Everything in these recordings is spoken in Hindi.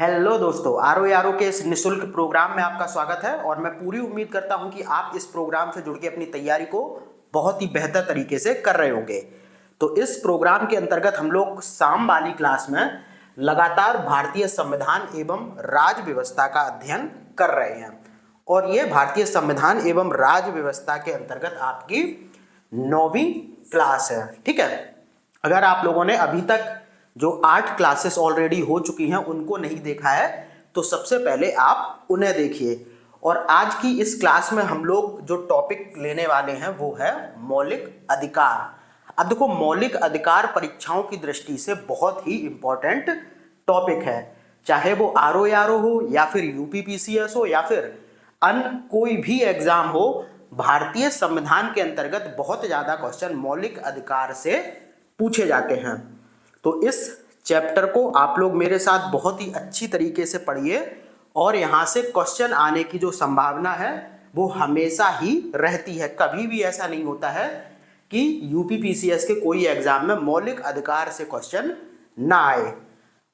हेलो दोस्तों, आर ओ आर ओ के इस निशुल्क प्रोग्राम में आपका स्वागत है। और मैं पूरी उम्मीद करता हूं कि आप इस प्रोग्राम से जुड़ के अपनी तैयारी को बहुत ही बेहतर तरीके से कर रहे होंगे। तो इस प्रोग्राम के अंतर्गत हम लोग शाम वाली क्लास में लगातार भारतीय संविधान एवं राज्य व्यवस्था का अध्ययन कर रहे हैं। और ये भारतीय संविधान एवं राज्य व्यवस्था के अंतर्गत आपकी 9वीं क्लास है। ठीक है, अगर आप लोगों ने अभी तक जो 8 क्लासेस ऑलरेडी हो चुकी हैं उनको नहीं देखा है तो सबसे पहले आप उन्हें देखिए। और आज की इस क्लास में हम लोग जो टॉपिक लेने वाले हैं वो है मौलिक अधिकार। अब देखो, मौलिक अधिकार परीक्षाओं की दृष्टि से बहुत ही इंपॉर्टेंट टॉपिक है। चाहे वो आर ओ हो या फिर यूपीपीसीएस हो या फिर अन्य कोई भी एग्जाम हो, भारतीय संविधान के अंतर्गत बहुत ज्यादा क्वेश्चन मौलिक अधिकार से पूछे जाते हैं। तो इस चैप्टर को आप लोग मेरे साथ बहुत ही अच्छी तरीके से पढ़िए और यहाँ से क्वेश्चन आने की जो संभावना है वो हमेशा ही रहती है। कभी भी ऐसा नहीं होता है कि यूपीपीसीएस के कोई एग्जाम में मौलिक अधिकार से क्वेश्चन ना आए।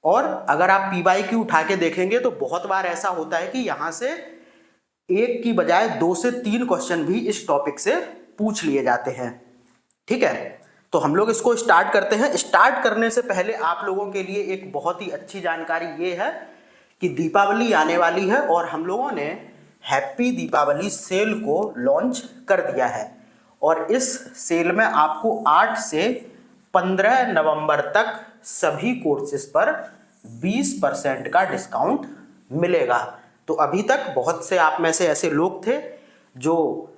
और अगर आप पीवाईक्यू उठा के देखेंगे तो बहुत बार ऐसा होता है कि यहाँ से एक की बजाय 2 से 3 क्वेश्चन भी इस टॉपिक से पूछ लिए जाते हैं। ठीक है, तो हम लोग इसको स्टार्ट करते हैं। स्टार्ट करने से पहले आप लोगों के लिए एक बहुत ही अच्छी जानकारी ये है कि दीपावली आने वाली है और हम लोगों ने हैप्पी दीपावली सेल को लॉन्च कर दिया है। और इस सेल में आपको 8 से 15 नवंबर तक सभी कोर्सेज पर 20% का डिस्काउंट मिलेगा। तो अभी तक बहुत से आप में से ऐसे लोग थे जो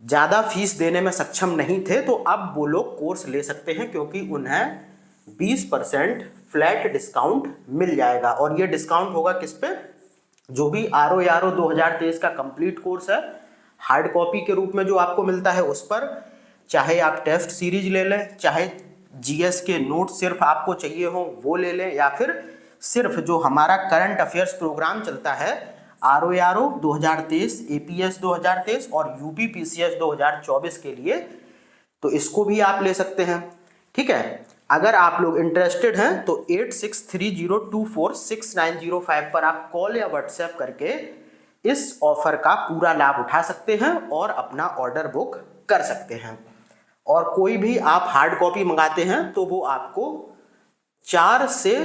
ज़्यादा फीस देने में सक्षम नहीं थे, तो अब वो लोग कोर्स ले सकते हैं क्योंकि उन्हें 20% फ्लैट डिस्काउंट मिल जाएगा। और ये डिस्काउंट होगा किस पे? जो भी आर ओ 2023 का कंप्लीट कोर्स है, हार्ड कॉपी के रूप में जो आपको मिलता है उस पर, चाहे आप टेस्ट सीरीज ले लें, चाहे जीएस के नोट सिर्फ आपको चाहिए हो वो ले लें, या फिर सिर्फ जो हमारा करंट अफेयर्स प्रोग्राम चलता है आर ओ 2023, एपीएस 2023 और यूपीपीसीएस 2024 के लिए, तो इसको भी आप ले सकते हैं। ठीक है, अगर आप लोग इंटरेस्टेड हैं तो 8630246905 पर आप कॉल या व्हाट्सएप करके इस ऑफर का पूरा लाभ उठा सकते हैं और अपना ऑर्डर बुक कर सकते हैं। और कोई भी आप हार्ड कॉपी मंगाते हैं तो वो आपको 4 से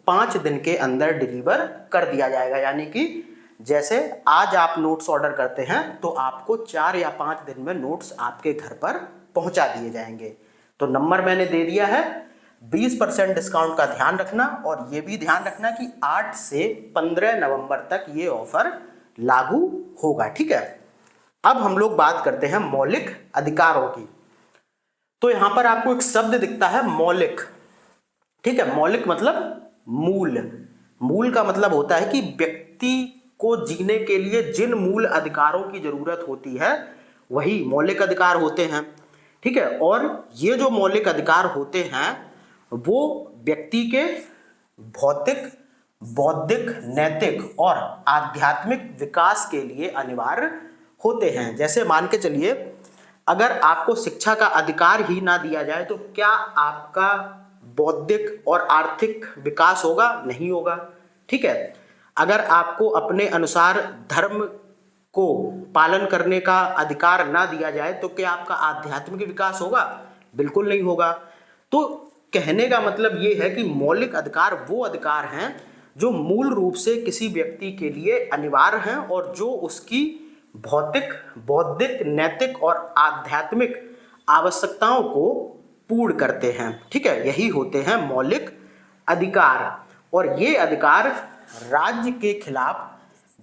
5 दिन के अंदर डिलीवर कर दिया जाएगा। यानी कि जैसे आज आप नोट्स ऑर्डर करते हैं तो आपको 4 या 5 दिन में नोट्स आपके घर पर पहुंचा दिए जाएंगे। तो नंबर मैंने दे दिया है, 20% डिस्काउंट का ध्यान रखना। और ये भी ध्यान रखना कि 8 से 15 नवंबर तक ये ऑफर लागू होगा। ठीक है, अब हम लोग बात करते हैं मौलिक अधिकारों की। तो यहां पर आपको एक शब्द दिखता है मौलिक। ठीक है, मौलिक मतलब मूल। मूल का मतलब होता है कि व्यक्ति को जीने के लिए जिन मूल अधिकारों की जरूरत होती है वही मौलिक अधिकार होते हैं। ठीक है, और ये जो मौलिक अधिकार होते हैं वो व्यक्ति के भौतिक, बौद्धिक, नैतिक और आध्यात्मिक विकास के लिए अनिवार्य होते हैं। जैसे मान के चलिए, अगर आपको शिक्षा का अधिकार ही ना दिया जाए तो क्या आपका बौद्धिक और आर्थिक विकास होगा? नहीं होगा। ठीक है, अगर आपको अपने अनुसार धर्म को पालन करने का अधिकार ना दिया जाए तो क्या आपका आध्यात्मिक विकास होगा? बिल्कुल नहीं होगा। तो कहने का मतलब ये है कि मौलिक अधिकार वो अधिकार हैं जो मूल रूप से किसी व्यक्ति के लिए अनिवार्य हैं और जो उसकी भौतिक, बौद्धिक, नैतिक और आध्यात्मिक आवश्यकताओं को पूर्ण करते हैं। ठीक है, यही होते हैं मौलिक अधिकार। और ये अधिकार राज्य के खिलाफ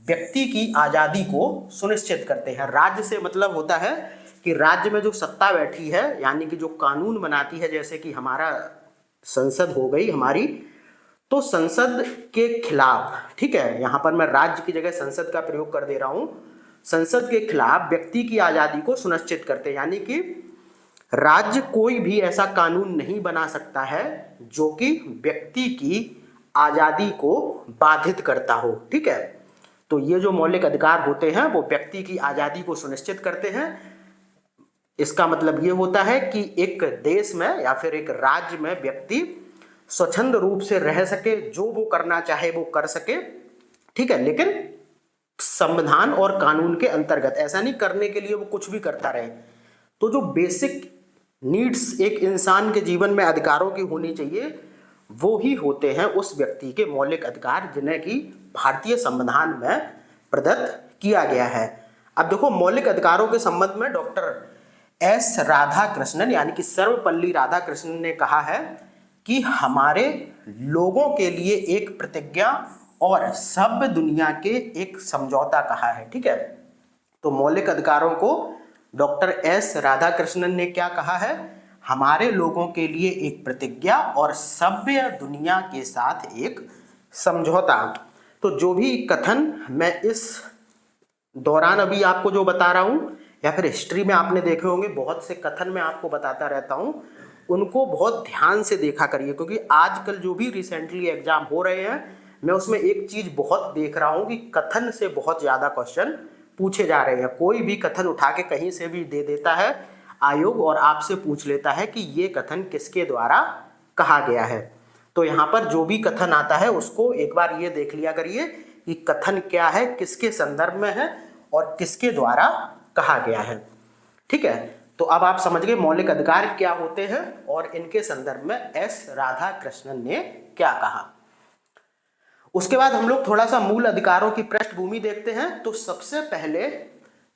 व्यक्ति की आजादी को सुनिश्चित करते हैं। राज्य से मतलब होता है कि राज्य में जो सत्ता बैठी है, यानी कि जो कानून बनाती है, जैसे कि हमारा संसद हो गई हमारी, तो संसद के खिलाफ, ठीक है, यहां पर मैं राज्य की जगह संसद का प्रयोग कर दे रहा हूं, संसद के खिलाफ व्यक्ति की आजादी को सुनिश्चित करते हैं। यानी कि राज्य कोई भी ऐसा कानून नहीं बना सकता है जो कि व्यक्ति की आजादी को बाधित करता हो। ठीक है, तो ये जो मौलिक अधिकार होते हैं वो व्यक्ति की आजादी को सुनिश्चित करते हैं। इसका मतलब ये होता है कि एक देश में या फिर एक राज्य में व्यक्ति स्वच्छंद रूप से रह सके, जो वो करना चाहे वो कर सके, ठीक है, लेकिन संविधान और कानून के अंतर्गत, ऐसा नहीं करने के लिए वो कुछ भी करता रहे। तो जो बेसिक नीड्स एक इंसान के जीवन में अधिकारों की होनी चाहिए, वो ही होते हैं उस व्यक्ति के मौलिक अधिकार जिन्हें कि भारतीय संविधान में प्रदत्त किया गया है। अब देखो, मौलिक अधिकारों के संबंध में डॉक्टर एस राधाकृष्णन यानी कि सर्वपल्ली राधाकृष्णन ने कहा है कि हमारे लोगों के लिए एक प्रतिज्ञा और सभ्य दुनिया के एक समझौता कहा है, ठीक है। तो मौलिक अधिकारों को डॉक्टर एस राधाकृष्णन ने क्या कहा है? हमारे लोगों के लिए एक प्रतिज्ञा और सभ्य दुनिया के साथ एक समझौता। तो जो भी कथन मैं इस दौरान अभी आपको जो बता रहा हूं, या फिर हिस्ट्री में आपने देखे होंगे बहुत से कथन मैं आपको बताता रहता हूं, उनको बहुत ध्यान से देखा करिए, क्योंकि आजकल जो भी रिसेंटली एग्जाम हो रहे हैं, मैं उसमें एक चीज बहुत देख रहा हूं कि कथन से बहुत ज्यादा क्वेश्चन पूछे जा रहे हैं। कोई भी कथन उठा के कहीं से भी दे देता है आयोग और आपसे पूछ लेता है कि ये कथन किसके द्वारा कहा गया है। तो यहाँ पर जो भी कथन आता है उसको एक बार ये देख लिया करिए कि कथन क्या है, किसके संदर्भ में है और किसके द्वारा कहा गया है, ठीक है। तो अब आप समझ गए मौलिक अधिकार क्या होते हैं और इनके संदर्भ में एस राधाकृष्णन ने क्या कहा। उसके बाद हम लोग थोड़ा सा मूल अधिकारों की पृष्ठभूमि देखते हैं। तो सबसे पहले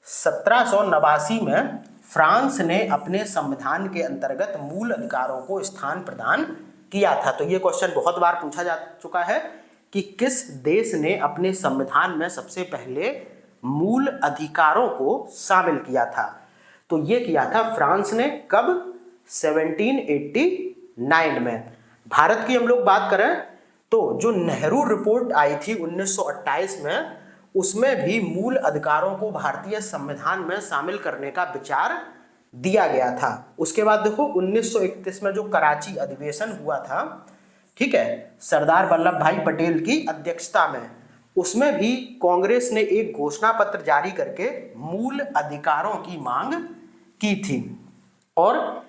1789 में फ्रांस ने अपने संविधान के अंतर्गत मूल अधिकारों को स्थान प्रदान किया था। तो ये क्वेश्चन बहुत बार पूछा जा चुका है कि किस देश ने अपने संविधान में सबसे पहले मूल अधिकारों को शामिल किया था? तो ये किया था फ्रांस ने। कब? 1789 में। भारत की हम लोग बात करें तो जो नेहरू रिपोर्ट आई थी 1928 में, उसमें भी मूल अधिकारों को भारतीय संविधान में शामिल करने का विचार दिया गया था। उसके बाद देखो 1931 में जो कराची अधिवेशन हुआ था, ठीक है, सरदार वल्लभ भाई पटेल की अध्यक्षता में, उसमें भी कांग्रेस ने एक घोषणा पत्र जारी करके मूल अधिकारों की मांग की थी। और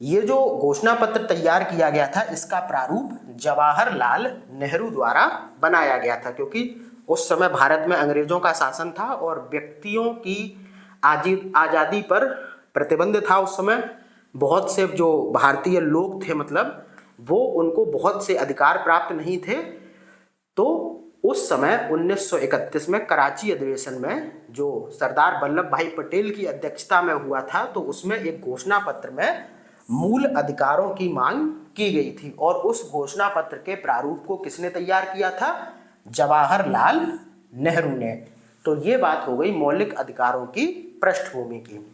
ये जो घोषणा पत्र तैयार किया गया था, इसका प्रारूप जवाहरलाल नेहरू द्वारा बनाया गया था, क्योंकि उस समय भारत में अंग्रेजों का शासन था और व्यक्तियों की आज़ादी पर प्रतिबंध था। उस समय बहुत से जो भारतीय लोग थे, मतलब वो, उनको बहुत से अधिकार प्राप्त नहीं थे। तो उस समय 1931 में कराची अधिवेशन में जो सरदार वल्लभ भाई पटेल की अध्यक्षता में हुआ था, तो उसमें एक घोषणा पत्र में मूल अधिकारों की मांग की गई थी। और उस घोषणा पत्र के प्रारूप को किसने तैयार किया था? जवाहरलाल नेहरू ने। तो ये बात हो गई मौलिक अधिकारों की पृष्ठभूमि की।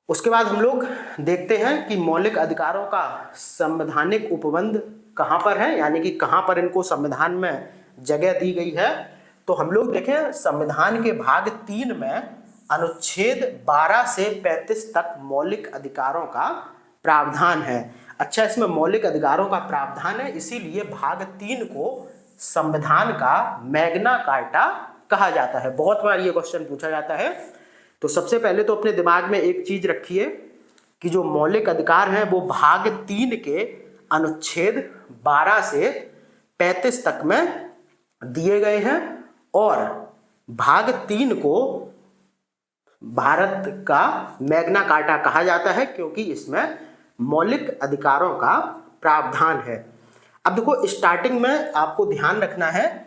उसके बाद हम लोग देखते हैं कि मौलिक अधिकारों का संवैधानिक उपबंध कहां पर है, यानी कि कहां पर इनको संविधान में जगह दी गई है। तो हम लोग देखें संविधान के भाग 3 में अनुच्छेद 12 से 35 तक मौलिक अधिकारों का प्रावधान है। अच्छा, इसमें मौलिक अधिकारों का प्रावधान है, इसीलिए भाग 3 को संविधान का मैग्ना कार्टा कहा जाता है। बहुत बार ये क्वेश्चन पूछा जाता है। तो सबसे पहले तो अपने दिमाग में एक चीज रखिए कि जो मौलिक अधिकार हैं वो भाग 3 के अनुच्छेद 12 से 35 तक में दिए गए हैं, और भाग 3 को भारत का मैग्ना कार्टा कहा जाता है, क्योंकि इसमें मौलिक अधिकारों का प्रावधान है। अब देखो, स्टार्टिंग में आपको ध्यान रखना है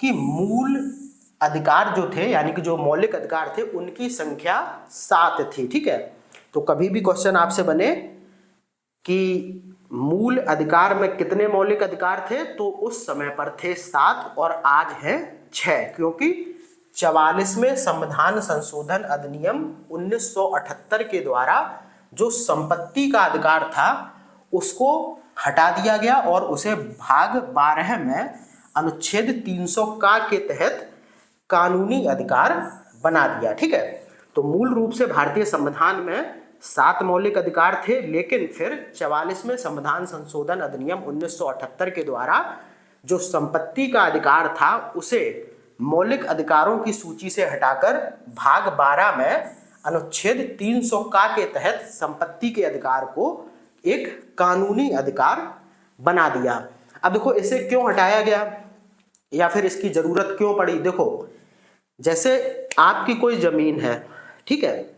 कि मूल अधिकार जो थे, यानी कि जो मौलिक अधिकार थे, उनकी संख्या 7 थी, ठीक है। तो कभी भी क्वेश्चन आपसे बने कि मूल अधिकार में कितने मौलिक अधिकार थे, तो उस समय पर थे 7 और आज है 6, क्योंकि 44वें संविधान संशोधन अधिनियम 1978 के द्वारा जो संपत्ति का अधिकार था उसको हटा दिया गया और उसे भाग 12 में अनुच्छेद 300 का के तहत कानूनी अधिकार बना दिया, ठीक है। तो मूल रूप से भारतीय संविधान में 7 मौलिक अधिकार थे, लेकिन फिर 44वें संविधान संशोधन अधिनियम 1978 के द्वारा जो संपत्ति का अधिकार था उसे मौलिक अधिकारों की सूची से हटाकर भाग 12 में अनुच्छेद 300 का के तहत संपत्ति के अधिकार को एक कानूनी अधिकार बना दिया। अब देखो इसे क्यों हटाया गया या फिर इसकी जरूरत क्यों पड़ी। देखो जैसे आपकी कोई जमीन है, ठीक है,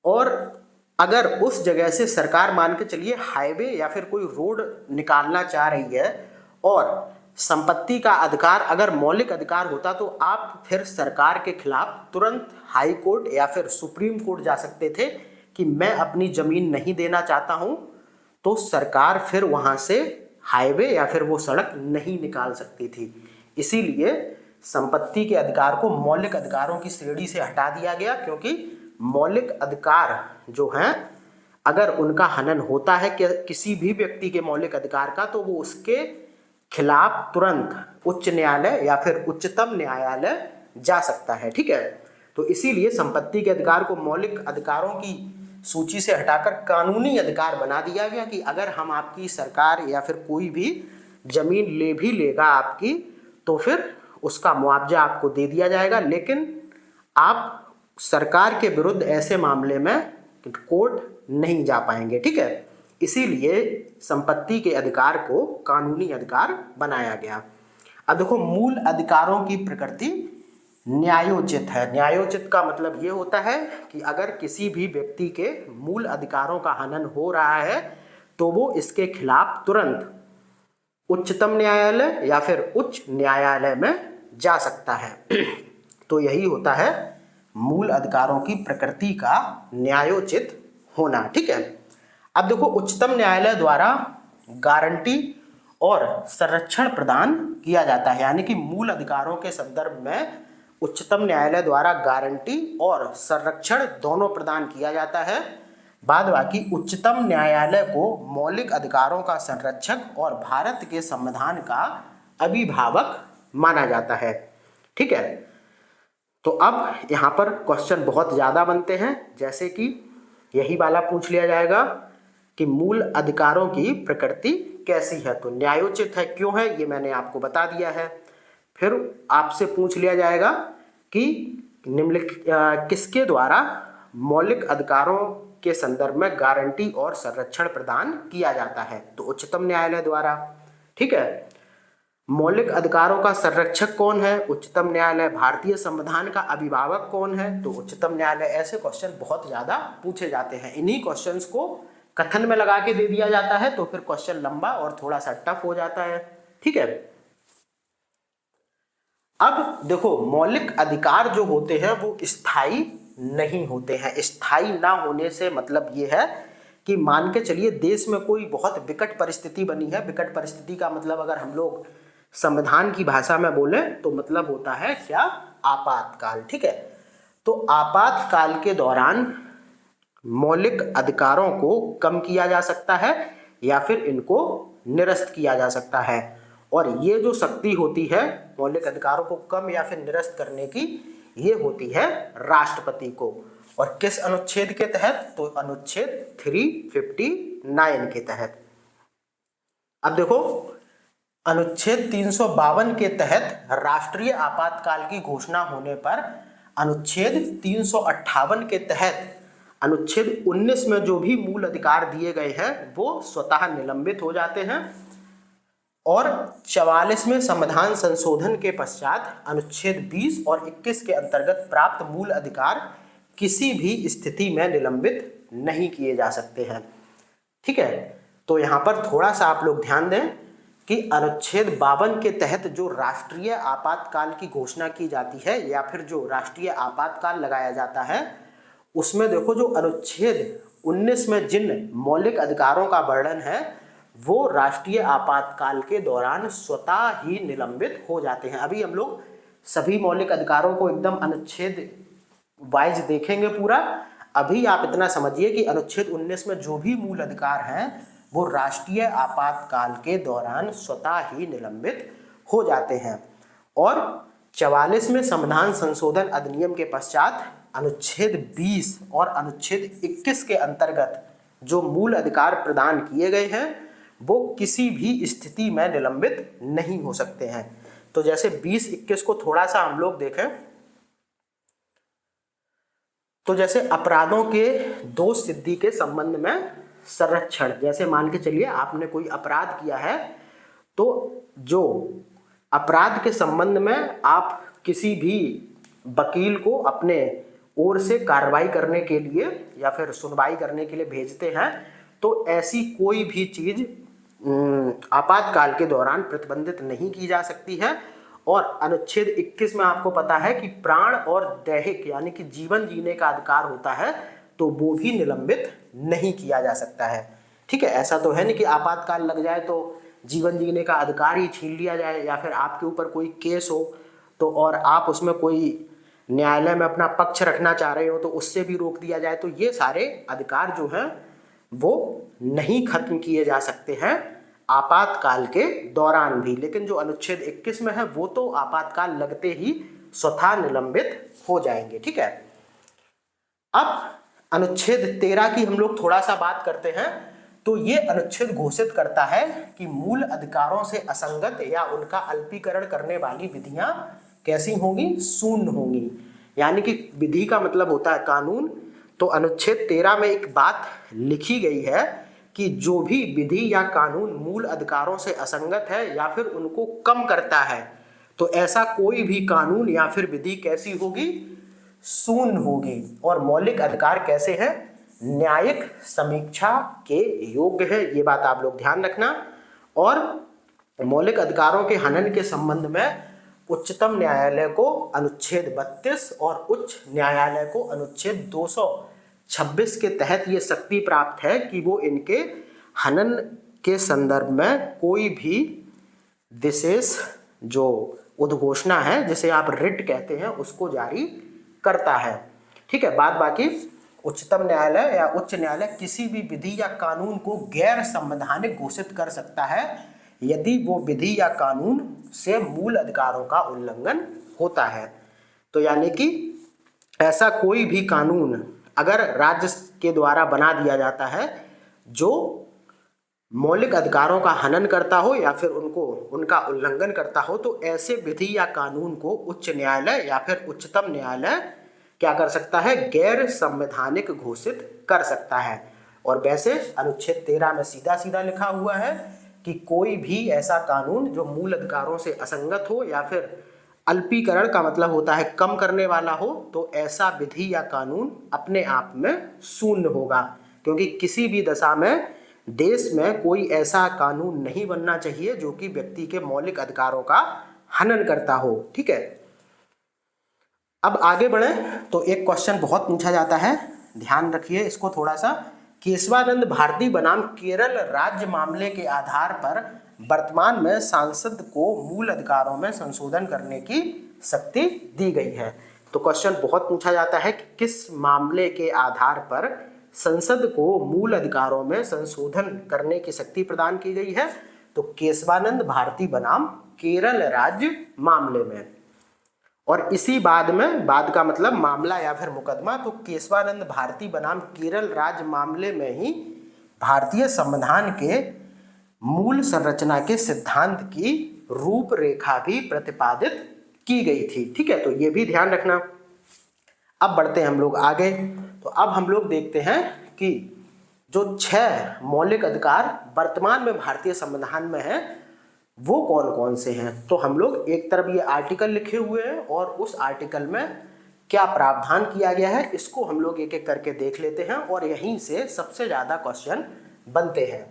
और अगर उस जगह से सरकार मान के चलिए हाईवे या फिर कोई रोड निकालना चाह रही है और संपत्ति का अधिकार अगर मौलिक अधिकार होता तो आप फिर सरकार के खिलाफ तुरंत हाई कोर्ट या फिर सुप्रीम कोर्ट जा सकते थे कि मैं अपनी जमीन नहीं देना चाहता हूं, तो सरकार फिर वहां से हाईवे या फिर वो सड़क नहीं निकाल सकती थी। इसीलिए संपत्ति के अधिकार को मौलिक अधिकारों की श्रेणी से हटा दिया गया, क्योंकि मौलिक अधिकार जो हैं अगर उनका हनन होता है कि किसी भी व्यक्ति के मौलिक अधिकार का, तो वो उसके खिलाफ तुरंत उच्च न्यायालय या फिर उच्चतम न्यायालय जा सकता है। ठीक है, तो इसीलिए संपत्ति के अधिकार को मौलिक अधिकारों की सूची से हटाकर कानूनी अधिकार बना दिया गया कि अगर हम आपकी सरकार या फिर कोई भी जमीन ले भी लेगा आपकी, तो फिर उसका मुआवजा आपको दे दिया जाएगा, लेकिन आप सरकार के विरुद्ध ऐसे मामले में कोर्ट नहीं जा पाएंगे। ठीक है, इसीलिए संपत्ति के अधिकार को कानूनी अधिकार बनाया गया। अब देखो मूल अधिकारों की प्रकृति न्यायोचित है। न्यायोचित का मतलब ये होता है कि अगर किसी भी व्यक्ति के मूल अधिकारों का हनन हो रहा है तो वो इसके खिलाफ तुरंत उच्चतम न्यायालय या फिर उच्च न्यायालय में जा सकता है। तो यही होता है मूल अधिकारों की प्रकृति का न्यायोचित होना। ठीक है, अब देखो उच्चतम न्यायालय द्वारा गारंटी और संरक्षण प्रदान किया जाता है, यानी कि मूल अधिकारों के संदर्भ में उच्चतम न्यायालय द्वारा गारंटी और संरक्षण दोनों प्रदान किया जाता है। बाद बाकी उच्चतम न्यायालय को मौलिक अधिकारों का संरक्षक और भारत के संविधान का अभिभावक माना जाता है। ठीक है, तो अब यहाँ पर क्वेश्चन बहुत ज़्यादा बनते हैं, जैसे कि यही वाला पूछ लिया जाएगा कि मूल अधिकारों की प्रकृति कैसी है। तो न्यायोचित है, क्यों है, ये मैंने आपको बता दिया है। फिर आपसे पूछ लिया जाएगा कि निम्नलिखित किसके द्वारा मौलिक अधिकारों के संदर्भ में गारंटी और संरक्षण प्रदान किया जाता है। तो उच्चतम न्यायालय द्वारा। ठीक है, मौलिक अधिकारों का संरक्षक कौन है, उच्चतम न्यायालय। भारतीय संविधान का अभिभावक कौन है, तो उच्चतम न्यायालय। ऐसे क्वेश्चन बहुत ज्यादा पूछे जाते हैं। इन्हीं क्वेश्चंस को कथन में लगा के दे दिया जाता है तो फिर क्वेश्चन लंबा और थोड़ा सा टफ हो जाता है। ठीक है, अब देखो मौलिक अधिकार जो होते हैं वो स्थायी नहीं होते हैं। स्थायी ना होने से मतलब ये है कि मान के चलिए देश में कोई बहुत विकट परिस्थिति बनी है। विकट परिस्थिति का मतलब अगर हम लोग संविधान की भाषा में बोले तो मतलब होता है क्या, आपातकाल। ठीक है, तो आपातकाल के दौरान मौलिक अधिकारों को कम किया जा सकता है या फिर इनको निरस्त किया जा सकता है, और ये जो शक्ति होती है मौलिक अधिकारों को कम या फिर निरस्त करने की, ये होती है राष्ट्रपति को। और किस अनुच्छेद के तहत, तो अनुच्छेद 359 के तहत। अब देखो अनुच्छेद 352 के तहत राष्ट्रीय आपातकाल की घोषणा होने पर अनुच्छेद 358 के तहत अनुच्छेद 19 में जो भी मूल अधिकार दिए गए हैं वो स्वतः निलंबित हो जाते हैं, और 44 में संविधान संशोधन के पश्चात अनुच्छेद 20 और 21 के अंतर्गत प्राप्त मूल अधिकार किसी भी स्थिति में निलंबित नहीं किए जा सकते हैं। ठीक है, तो यहाँ पर थोड़ा सा आप लोग ध्यान दें कि अनुच्छेद 52 के तहत जो राष्ट्रीय आपातकाल की घोषणा की जाती है या फिर जो राष्ट्रीय आपातकाल लगाया जाता है, उसमें देखो जो अनुच्छेद 19 में जिन मौलिक अधिकारों का वर्णन है वो राष्ट्रीय आपातकाल के दौरान स्वतः ही निलंबित हो जाते हैं। अभी हम लोग सभी मौलिक अधिकारों को एकदम अनुच्छेद वाइज देखेंगे पूरा। अभी आप इतना समझिए कि अनुच्छेद 19 में जो भी मूल अधिकार हैं वो राष्ट्रीय आपातकाल के दौरान स्वतः ही निलंबित हो जाते हैं, और 44 में संविधान संशोधन अधिनियम के पश्चात अनुच्छेद 20 और अनुच्छेद 21 के अंतर्गत जो मूल अधिकार प्रदान किए गए हैं वो किसी भी स्थिति में निलंबित नहीं हो सकते हैं। तो जैसे 20-21 को थोड़ा सा हम लोग देखें तो जैसे अपराधों के दोष सिद्धि के संबंध में संरक्षण। जैसे मान के चलिए आपने कोई अपराध किया है, तो जो अपराध के संबंध में आप किसी भी वकील को अपने ओर से कार्रवाई करने के लिए या फिर सुनवाई करने के लिए भेजते हैं, तो ऐसी कोई भी चीज आपातकाल के दौरान प्रतिबंधित नहीं की जा सकती है। और अनुच्छेद 21 में आपको पता है कि प्राण और दैहिक यानी कि जीवन जीने का अधिकार होता है, तो वो भी निलंबित नहीं किया जा सकता है। ठीक है, ऐसा तो है नहीं कि आपातकाल लग जाए तो जीवन जीने का अधिकार ही छीन लिया जाए, या फिर आपके ऊपर कोई केस हो तो और आप उसमें कोई न्यायालय में अपना पक्ष रखना चाह रहे हो तो उससे भी रोक दिया जाए। तो ये सारे अधिकार जो हैं वो नहीं खत्म किए जा सकते हैं आपातकाल के दौरान भी। लेकिन जो अनुच्छेद 21 में है वो तो आपातकाल लगते ही स्वतः निलंबित हो जाएंगे। ठीक है, अब अनुच्छेद 13 की हम लोग थोड़ा सा बात करते हैं। तो ये अनुच्छेद घोषित करता है कि मूल अधिकारों से असंगत या उनका अल्पीकरण करने वाली विधियां कैसी होंगी, शून्य होंगी। यानी कि विधि का मतलब होता है कानून। तो अनुच्छेद 13 में एक बात लिखी गई है कि जो भी विधि या कानून मूल अधिकारों से असंगत है या फिर उनको कम करता है, तो ऐसा कोई भी कानून या फिर विधि कैसी होगी, शून्य होगी। और मौलिक अधिकार कैसे हैं, न्यायिक समीक्षा के योग्य है, ये बात आप लोग ध्यान रखना। और मौलिक अधिकारों के हनन के संबंध में उच्चतम न्यायालय को अनुच्छेद 32 और उच्च न्यायालय को अनुच्छेद 226 के तहत ये शक्ति प्राप्त है कि वो इनके हनन के संदर्भ में कोई भी विशेष जो उद्घोषणा है, जिसे आप रिट कहते हैं, उसको जारी करता है। ठीक है, बाद बाकी उच्चतम न्यायालय या उच्च न्यायालय किसी भी विधि या कानून को गैर संवैधानिक घोषित कर सकता है यदि वो विधि या कानून से मूल अधिकारों का उल्लंघन होता है। तो यानी कि ऐसा कोई भी कानून अगर राज्य के द्वारा बना दिया जाता है जो मौलिक अधिकारों का हनन करता हो या फिर उनका उल्लंघन करता हो, तो ऐसे विधि या कानून को उच्च न्यायालय या फिर उच्चतम न्यायालय क्या कर सकता है, गैर संवैधानिक घोषित कर सकता है। और वैसे अनुच्छेद 13 में सीधा सीधा लिखा हुआ है कि कोई भी ऐसा कानून जो मूल अधिकारों से असंगत हो या फिर अल्पीकरण का मतलब होता है कम करने वाला हो, तो ऐसा विधि या कानून अपने आप में शून्य होगा। क्योंकि किसी भी दशा में देश में कोई ऐसा कानून नहीं बनना चाहिए जो कि व्यक्ति के मौलिक अधिकारों का हनन करता हो। ठीक है, अब आगे बढ़े तो एक क्वेश्चन बहुत पूछा जाता है, ध्यान रखिए इसको थोड़ा सा। केशवानंद भारती बनाम केरल राज्य मामले के आधार पर वर्तमान में सांसद को मूल अधिकारों में संशोधन करने की शक्ति दी गई है। तो क्वेश्चन बहुत पूछा जाता है कि किस मामले के आधार पर संसद को मूल अधिकारों में संशोधन करने की शक्ति प्रदान की गई है। तो केशवानंद भारती बनाम केरल राज्य मामले में। और इसी बाद में, बाद का मतलब मामला या फिर मुकदमा, तो केशवानंद भारती बनाम केरल राज्य मामले में ही भारतीय संविधान के मूल संरचना के सिद्धांत की रूपरेखा भी प्रतिपादित की गई थी। ठीक है, तो ये भी ध्यान रखना। अब बढ़ते हैं हम लोग आगे। तो अब हम लोग देखते हैं कि जो 6 मौलिक अधिकार वर्तमान में भारतीय संविधान में है वो कौन कौन से हैं। तो हम लोग एक तरफ ये आर्टिकल लिखे हुए हैं और उस आर्टिकल में क्या प्रावधान किया गया है इसको हम लोग एक एक करके देख लेते हैं और यहीं से सबसे ज्यादा क्वेश्चन बनते हैं।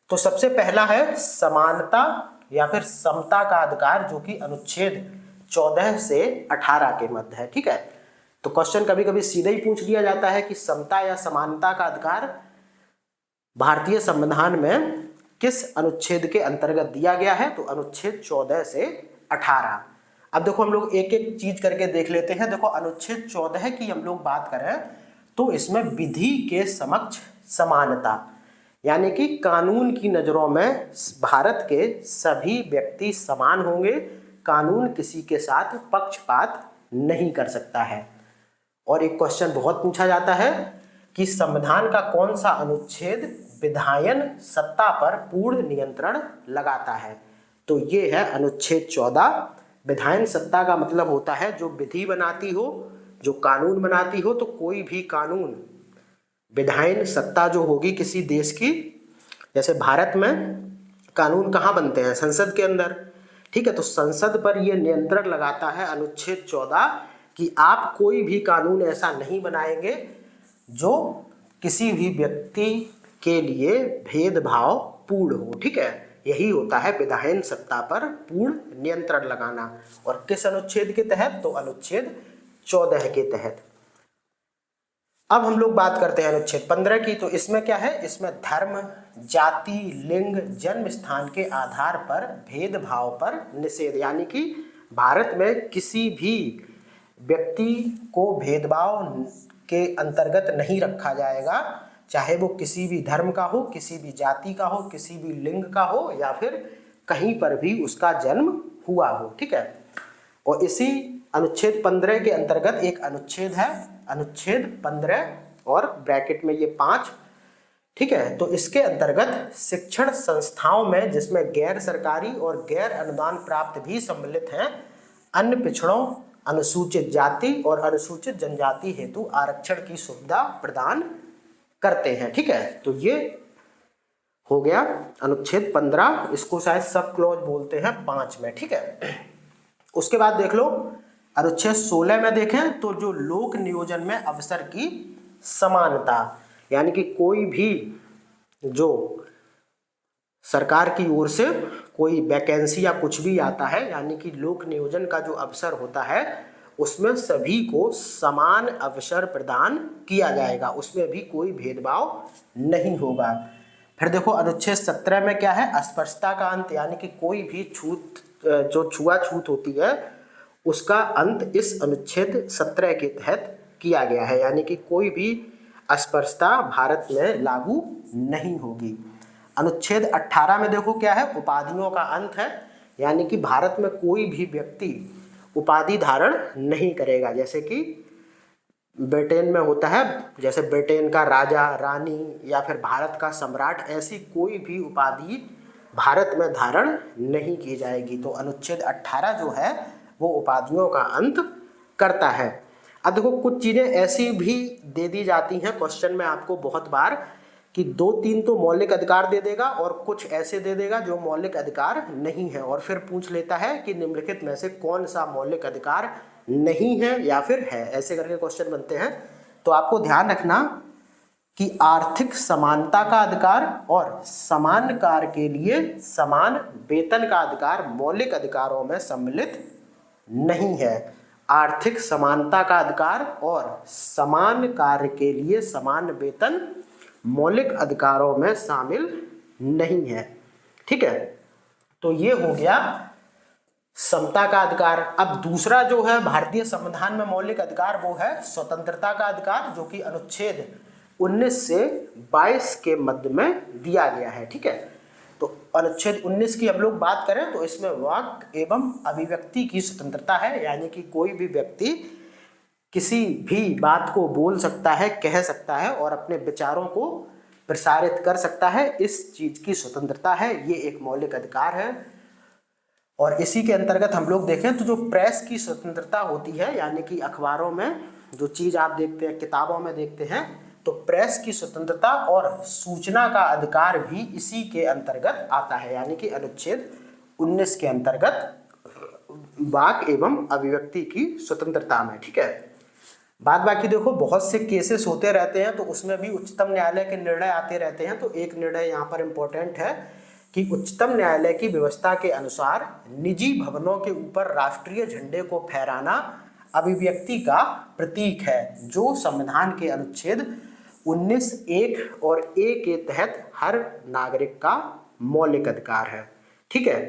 तो सबसे पहला है समानता या फिर समता का अधिकार, जो कि अनुच्छेद 14 से 18 के मध्य है। ठीक है, तो क्वेश्चन कभी कभी सीधा ही पूछ लिया जाता है कि समता या समानता का अधिकार भारतीय संविधान में किस अनुच्छेद के अंतर्गत दिया गया है। तो अनुच्छेद 14 से 18। अब देखो हम लोग एक एक चीज करके देख लेते हैं। देखो अनुच्छेद 14 की हम लोग बात करें तो इसमें विधि के समक्ष समानता, यानी कि कानून की नजरों में भारत के सभी व्यक्ति समान होंगे, कानून किसी के साथ पक्षपात नहीं कर सकता है। और एक क्वेश्चन बहुत पूछा जाता है कि संविधान का कौन सा अनुच्छेद विधायन सत्ता पर पूर्ण नियंत्रण लगाता है। तो ये है अनुच्छेद 14। विधायन सत्ता का मतलब होता है जो विधि बनाती हो, जो कानून बनाती हो। तो कोई भी कानून विधायन सत्ता जो होगी किसी देश की, जैसे भारत में कानून कहाँ बनते हैं, संसद के अंदर, ठीक है। तो संसद पर यह नियंत्रण लगाता है अनुच्छेद 14 कि आप कोई भी कानून ऐसा नहीं बनाएंगे जो किसी भी व्यक्ति के लिए भेदभाव पूर्ण हो, ठीक है। यही होता है विधायन सत्ता पर पूर्ण नियंत्रण लगाना। और किस अनुच्छेद के तहत, तो अनुच्छेद 14 के तहत। अब हम लोग बात करते हैं अनुच्छेद 15 की। तो इसमें क्या है, इसमें धर्म, जाति, लिंग, जन्म स्थान के आधार पर भेदभाव पर निषेध, यानी कि भारत में किसी भी व्यक्ति को भेदभाव के अंतर्गत नहीं रखा जाएगा, चाहे वो किसी भी धर्म का हो, किसी भी जाति का हो, किसी भी लिंग का हो, या फिर कहीं पर भी उसका जन्म हुआ हो, ठीक है। और इसी अनुच्छेद 15 के अंतर्गत एक अनुच्छेद है, अनुच्छेद 15 और ब्रैकेट में ये 5, ठीक है। तो इसके अंतर्गत शिक्षण संस्थाओं में, जिसमें गैर सरकारी और गैर अनुदान प्राप्त भी सम्मिलित हैं, अन्य पिछड़ों, अनुसूचित जाति और अनुसूचित जनजाति हेतु आरक्षण की सुविधा प्रदान करते हैं, ठीक है। तो ये हो गया अनुच्छेद 15, इसको शायद सब क्लॉज बोलते हैं 5 में, ठीक है। उसके बाद देख लो अनुच्छेद 16 में देखें तो जो लोक नियोजन में अवसर की समानता, यानी कि कोई भी जो सरकार की ओर से कोई वैकेंसी या कुछ भी आता है, यानी कि लोक नियोजन का जो अवसर होता है उसमें सभी को समान अवसर प्रदान किया जाएगा, उसमें भी कोई भेदभाव नहीं होगा। फिर देखो अनुच्छेद 17 में क्या है, अस्पृश्यता का अंत, यानी कि कोई भी जो छुआछूत होती है उसका अंत इस अनुच्छेद 17 के तहत किया गया है, यानी कि कोई भी अस्पृश्यता भारत में लागू नहीं होगी। अनुच्छेद 18 में देखो क्या है, उपाधियों का अंत है, यानी कि भारत में कोई भी व्यक्ति उपाधि धारण नहीं करेगा, जैसे कि ब्रिटेन में होता है, जैसे ब्रिटेन का राजा, रानी या फिर भारत का सम्राट, ऐसी कोई भी उपाधि भारत में धारण नहीं की जाएगी। तो अनुच्छेद 18 जो है वो उपाधियों का अंत करता है। अब देखो कुछ चीजें ऐसी भी दे दी जाती हैं क्वेश्चन में आपको बहुत बार, कि 2-3 तो मौलिक अधिकार दे देगा और कुछ ऐसे दे देगा जो मौलिक अधिकार नहीं है, और फिर पूछ लेता है कि निम्नलिखित में से कौन सा मौलिक अधिकार नहीं है या फिर है, ऐसे करके क्वेश्चन बनते हैं। तो आपको ध्यान रखना कि आर्थिक समानता का अधिकार और समान कार्य के लिए समान वेतन का अधिकार मौलिक अधिकारों में सम्मिलित नहीं है। आर्थिक समानता का अधिकार और समान कार्य के लिए समान वेतन मौलिक अधिकारों में शामिल नहीं है, ठीक है। तो ये हो गया समता का अधिकार। अब दूसरा जो है भारतीय संविधान में मौलिक अधिकार, वो है स्वतंत्रता का अधिकार, जो कि अनुच्छेद 19 से 22 के मध्य में दिया गया है, ठीक है। तो अनुच्छेद 19 की हम लोग बात करें तो इसमें वाक एवं अभिव्यक्ति की स्वतंत्रता है, यानी कि कोई भी व्यक्ति किसी भी बात को बोल सकता है, कह सकता है और अपने विचारों को प्रसारित कर सकता है, इस चीज की स्वतंत्रता है, ये एक मौलिक अधिकार है। और इसी के अंतर्गत हम लोग देखें तो जो प्रेस की स्वतंत्रता होती है, यानी कि अखबारों में जो चीज आप देखते हैं, किताबों में देखते हैं, तो प्रेस की स्वतंत्रता और सूचना का अधिकार भी इसी के अंतर्गत आता है, यानी कि अनुच्छेद 19 के अंतर्गत वाक एवं अभिव्यक्ति की स्वतंत्रता में, ठीक है। बाद बाकी देखो बहुत से केसेस होते रहते हैं, तो उसमें भी उच्चतम न्यायालय के निर्णय आते रहते हैं। तो एक निर्णय यहाँ पर इम्पोर्टेंट है कि उच्चतम न्यायालय की व्यवस्था के अनुसार निजी भवनों के ऊपर राष्ट्रीय झंडे को फहराना अभिव्यक्ति का प्रतीक है, जो संविधान के अनुच्छेद 19(1) और ए के तहत हर नागरिक का मौलिक अधिकार है, ठीक है।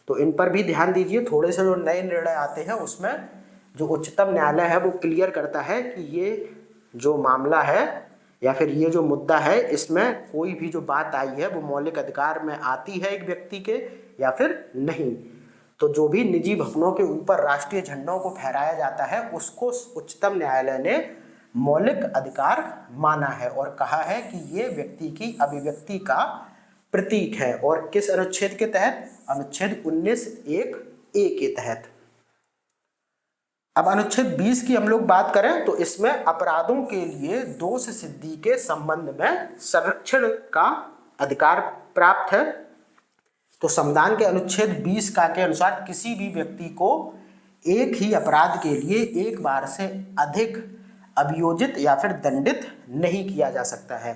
तो इन पर भी ध्यान दीजिए। थोड़े से जो नए निर्णय आते हैं उसमें जो उच्चतम न्यायालय है वो क्लियर करता है कि ये जो मामला है या फिर ये जो मुद्दा है, इसमें कोई भी जो बात आई है वो मौलिक अधिकार में आती है एक व्यक्ति के या फिर नहीं। तो जो भी निजी भवनों के ऊपर राष्ट्रीय झंडों को फहराया जाता है उसको उच्चतम न्यायालय ने मौलिक अधिकार माना है और कहा है कि ये व्यक्ति की अभिव्यक्ति का प्रतीक है। और किस अनुच्छेद के तहत? अनुच्छेद 19(1) ए के तहत। अब अनुच्छेद 20 की हम लोग बात करें तो इसमें अपराधों के लिए दोष सिद्धि के संबंध में संरक्षण का अधिकार प्राप्त है। तो संविधान के अनुच्छेद 20 का के अनुसार किसी भी व्यक्ति को एक ही अपराध के लिए एक बार से अधिक अभियोजित या फिर दंडित नहीं किया जा सकता है।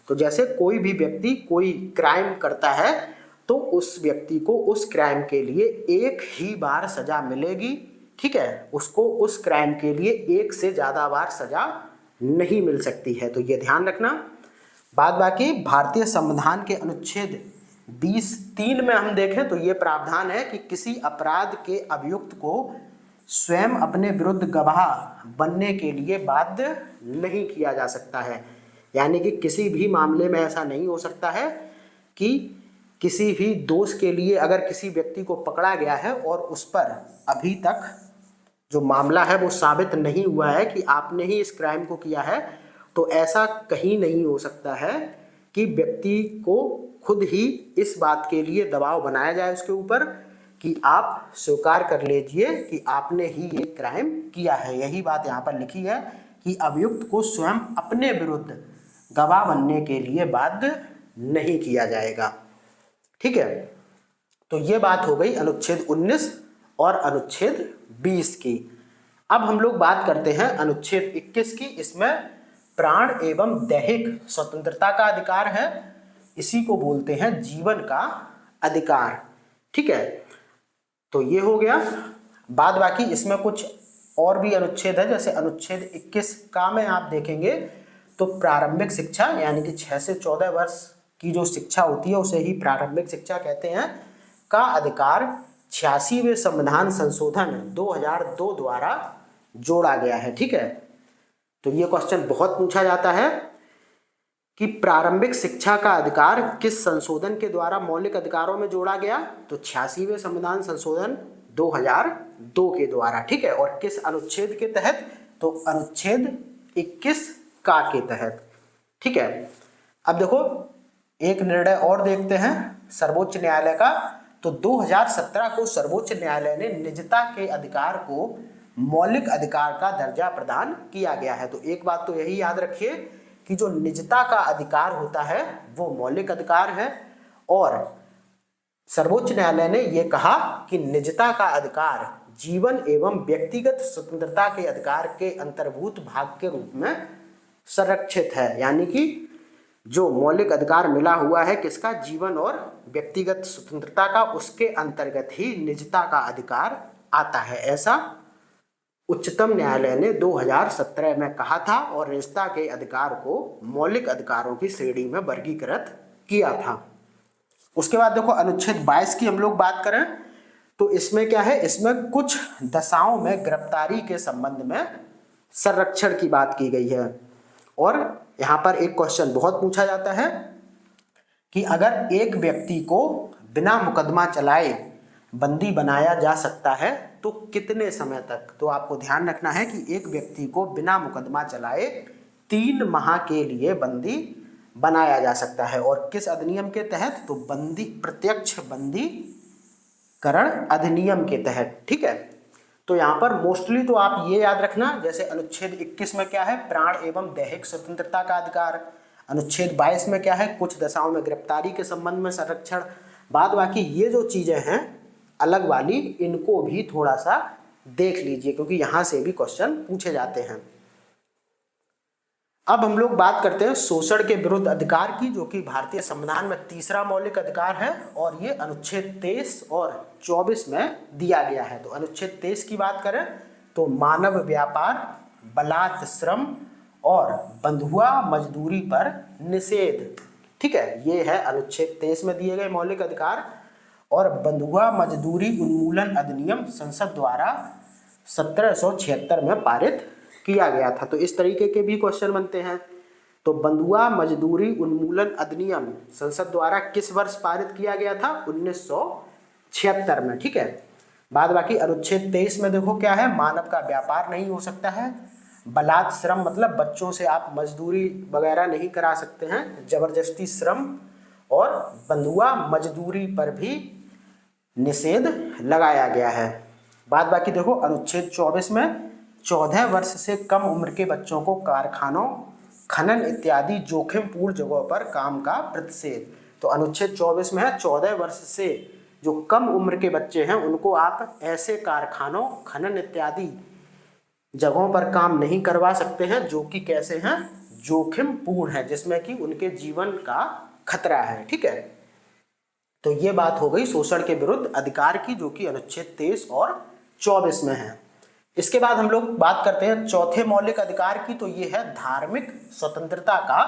तो जैसे कोई भी व्यक्ति कोई क्राइम करता है तो उस व्यक्ति को उस क्राइम के लिए एक ही बार सजा मिलेगी, ठीक है, उसको उस क्राइम के लिए एक से ज्यादा बार सजा नहीं मिल सकती है। तो ये ध्यान रखना। बाद बाकी भारतीय संविधान के अनुच्छेद 20(3) में हम देखें तो ये प्रावधान है कि किसी अपराध के अभियुक्त को स्वयं अपने विरुद्ध गवाह बनने के लिए बाध्य नहीं किया जा सकता है। यानी कि किसी भी मामले में ऐसा नहीं हो सकता है कि किसी भी दोष के लिए अगर किसी व्यक्ति को पकड़ा गया है और उस पर अभी तक जो मामला है वो साबित नहीं हुआ है कि आपने ही इस क्राइम को किया है, तो ऐसा कहीं नहीं हो सकता है कि व्यक्ति को खुद ही इस बात के लिए दबाव बनाया जाए उसके ऊपर कि आप स्वीकार कर लीजिए कि आपने ही ये क्राइम किया है। यही बात यहाँ पर लिखी है कि अभियुक्त को स्वयं अपने विरुद्ध गवाह बनने के लिए बाध्य नहीं किया जाएगा, ठीक है। तो ये बात हो गई अनुच्छेद 19 और अनुच्छेद 20 की। अब हम लोग बात करते हैं अनुच्छेद 21 की। इसमें प्राण एवं दैहिक स्वतंत्रता का अधिकार है, इसी को बोलते हैं जीवन का अधिकार, ठीक है। तो ये हो गया। बाद बाकी इसमें कुछ और भी अनुच्छेद है, जैसे अनुच्छेद 21 का में आप देखेंगे तो प्रारंभिक शिक्षा यानी कि 6 से 14 वर्ष की जो शिक्षा होती है उसे ही प्रारंभिक शिक्षा कहते हैं का अधिकार 86वें संविधान संशोधन 2002 द्वारा जोड़ा गया है, ठीक है। तो ये क्वेश्चन बहुत पूछा जाता है कि प्रारंभिक शिक्षा का अधिकार किस संशोधन के द्वारा मौलिक अधिकारों में जोड़ा गया, तो 86वें संविधान संशोधन 2002 के द्वारा, ठीक है। और किस अनुच्छेद के तहत, तो अनुच्छेद 21 का के तहत, ठीक है। अब देखो एक निर्णय और देखते हैं सर्वोच्च न्यायालय का। तो 2017 को सर्वोच्च न्यायालय ने निजता के अधिकार को मौलिक अधिकार का दर्जा प्रदान किया गया है। तो एक बात तो यही याद रखिए कि जो निजता का अधिकार होता है वो मौलिक अधिकार है, और सर्वोच्च न्यायालय ने यह कहा कि निजता का अधिकार जीवन एवं व्यक्तिगत स्वतंत्रता के अधिकार के अंतर्भूत भाग के रूप में संरक्षित है। यानी कि जो मौलिक अधिकार मिला हुआ है किसका, जीवन और व्यक्तिगत स्वतंत्रता का, उसके अंतर्गत ही निजता का अधिकार आता है, ऐसा उच्चतम न्यायालय ने 2017 में कहा था और निजता के अधिकार को मौलिक अधिकारों की श्रेणी में वर्गीकृत किया था। उसके बाद देखो अनुच्छेद 22 की हम लोग बात करें तो इसमें क्या है, इसमें कुछ दशाओं में गिरफ्तारी के संबंध में संरक्षण की बात की गई है। और यहाँ पर एक क्वेश्चन बहुत पूछा जाता है कि अगर एक व्यक्ति को बिना मुकदमा चलाए बंदी बनाया जा सकता है तो कितने समय तक। तो आपको ध्यान रखना है कि एक व्यक्ति को बिना मुकदमा चलाए 3 माह के लिए बंदी बनाया जा सकता है। और किस अधिनियम के तहत, तो बंदी प्रत्यक्ष बंदीकरण अधिनियम के तहत, ठीक है। तो यहाँ पर मोस्टली तो आप ये याद रखना, जैसे अनुच्छेद 21 में क्या है, प्राण एवं दैहिक स्वतंत्रता का अधिकार। अनुच्छेद 22 में क्या है, कुछ दशाओं में गिरफ्तारी के संबंध में संरक्षण। बाद बाकी ये जो चीजें हैं अलग वाली, इनको भी थोड़ा सा देख लीजिए क्योंकि यहां से भी क्वेश्चन पूछे जाते हैं। अब हम लोग बात करते हैं शोषण के विरुद्ध अधिकार की, जो कि भारतीय संविधान में तीसरा मौलिक अधिकार है और ये अनुच्छेद 23 और 24 में दिया गया है। तो अनुच्छेद 23 की बात करें तो मानव व्यापार, बलात् श्रम और बंधुआ मजदूरी पर निषेध, ठीक है, ये है अनुच्छेद 23 में दिए गए मौलिक अधिकार। और बंधुआ मजदूरी उन्मूलन अधिनियम संसद द्वारा 1776 में पारित किया गया था। तो इस तरीके के भी क्वेश्चन बनते हैं। तो बंधुआ मजदूरी उन्मूलन अधिनियम संसद द्वारा किस वर्ष पारित किया गया था, 1976 में, ठीक है। बाद बाकी अनुच्छेद 23 में देखो क्या है, मानव का व्यापार नहीं हो सकता है, बलात् श्रम मतलब बच्चों से आप मजदूरी वगैरह नहीं करा सकते हैं, जबरदस्ती श्रम, और बंधुआ मजदूरी पर भी निषेध लगाया गया है। बाद बाकी देखो अनुच्छेद 24 में 14 वर्ष से कम उम्र के बच्चों को कारखानों, खनन इत्यादि जोखिमपूर्ण जगहों पर काम का प्रतिषेध। तो अनुच्छेद 24 में है 14 वर्ष से जो कम उम्र के बच्चे हैं उनको आप ऐसे कारखानों, खनन इत्यादि जगहों पर काम नहीं करवा सकते हैं जो कि कैसे हैं, जोखिमपूर्ण है, जिसमें कि उनके जीवन का खतरा है। ठीक है, तो ये बात हो गई शोषण के विरुद्ध अधिकार की, जो कि अनुच्छेद 23 और 24 में है। इसके बाद हम लोग बात करते हैं चौथे मौलिक अधिकार की, तो ये है धार्मिक स्वतंत्रता का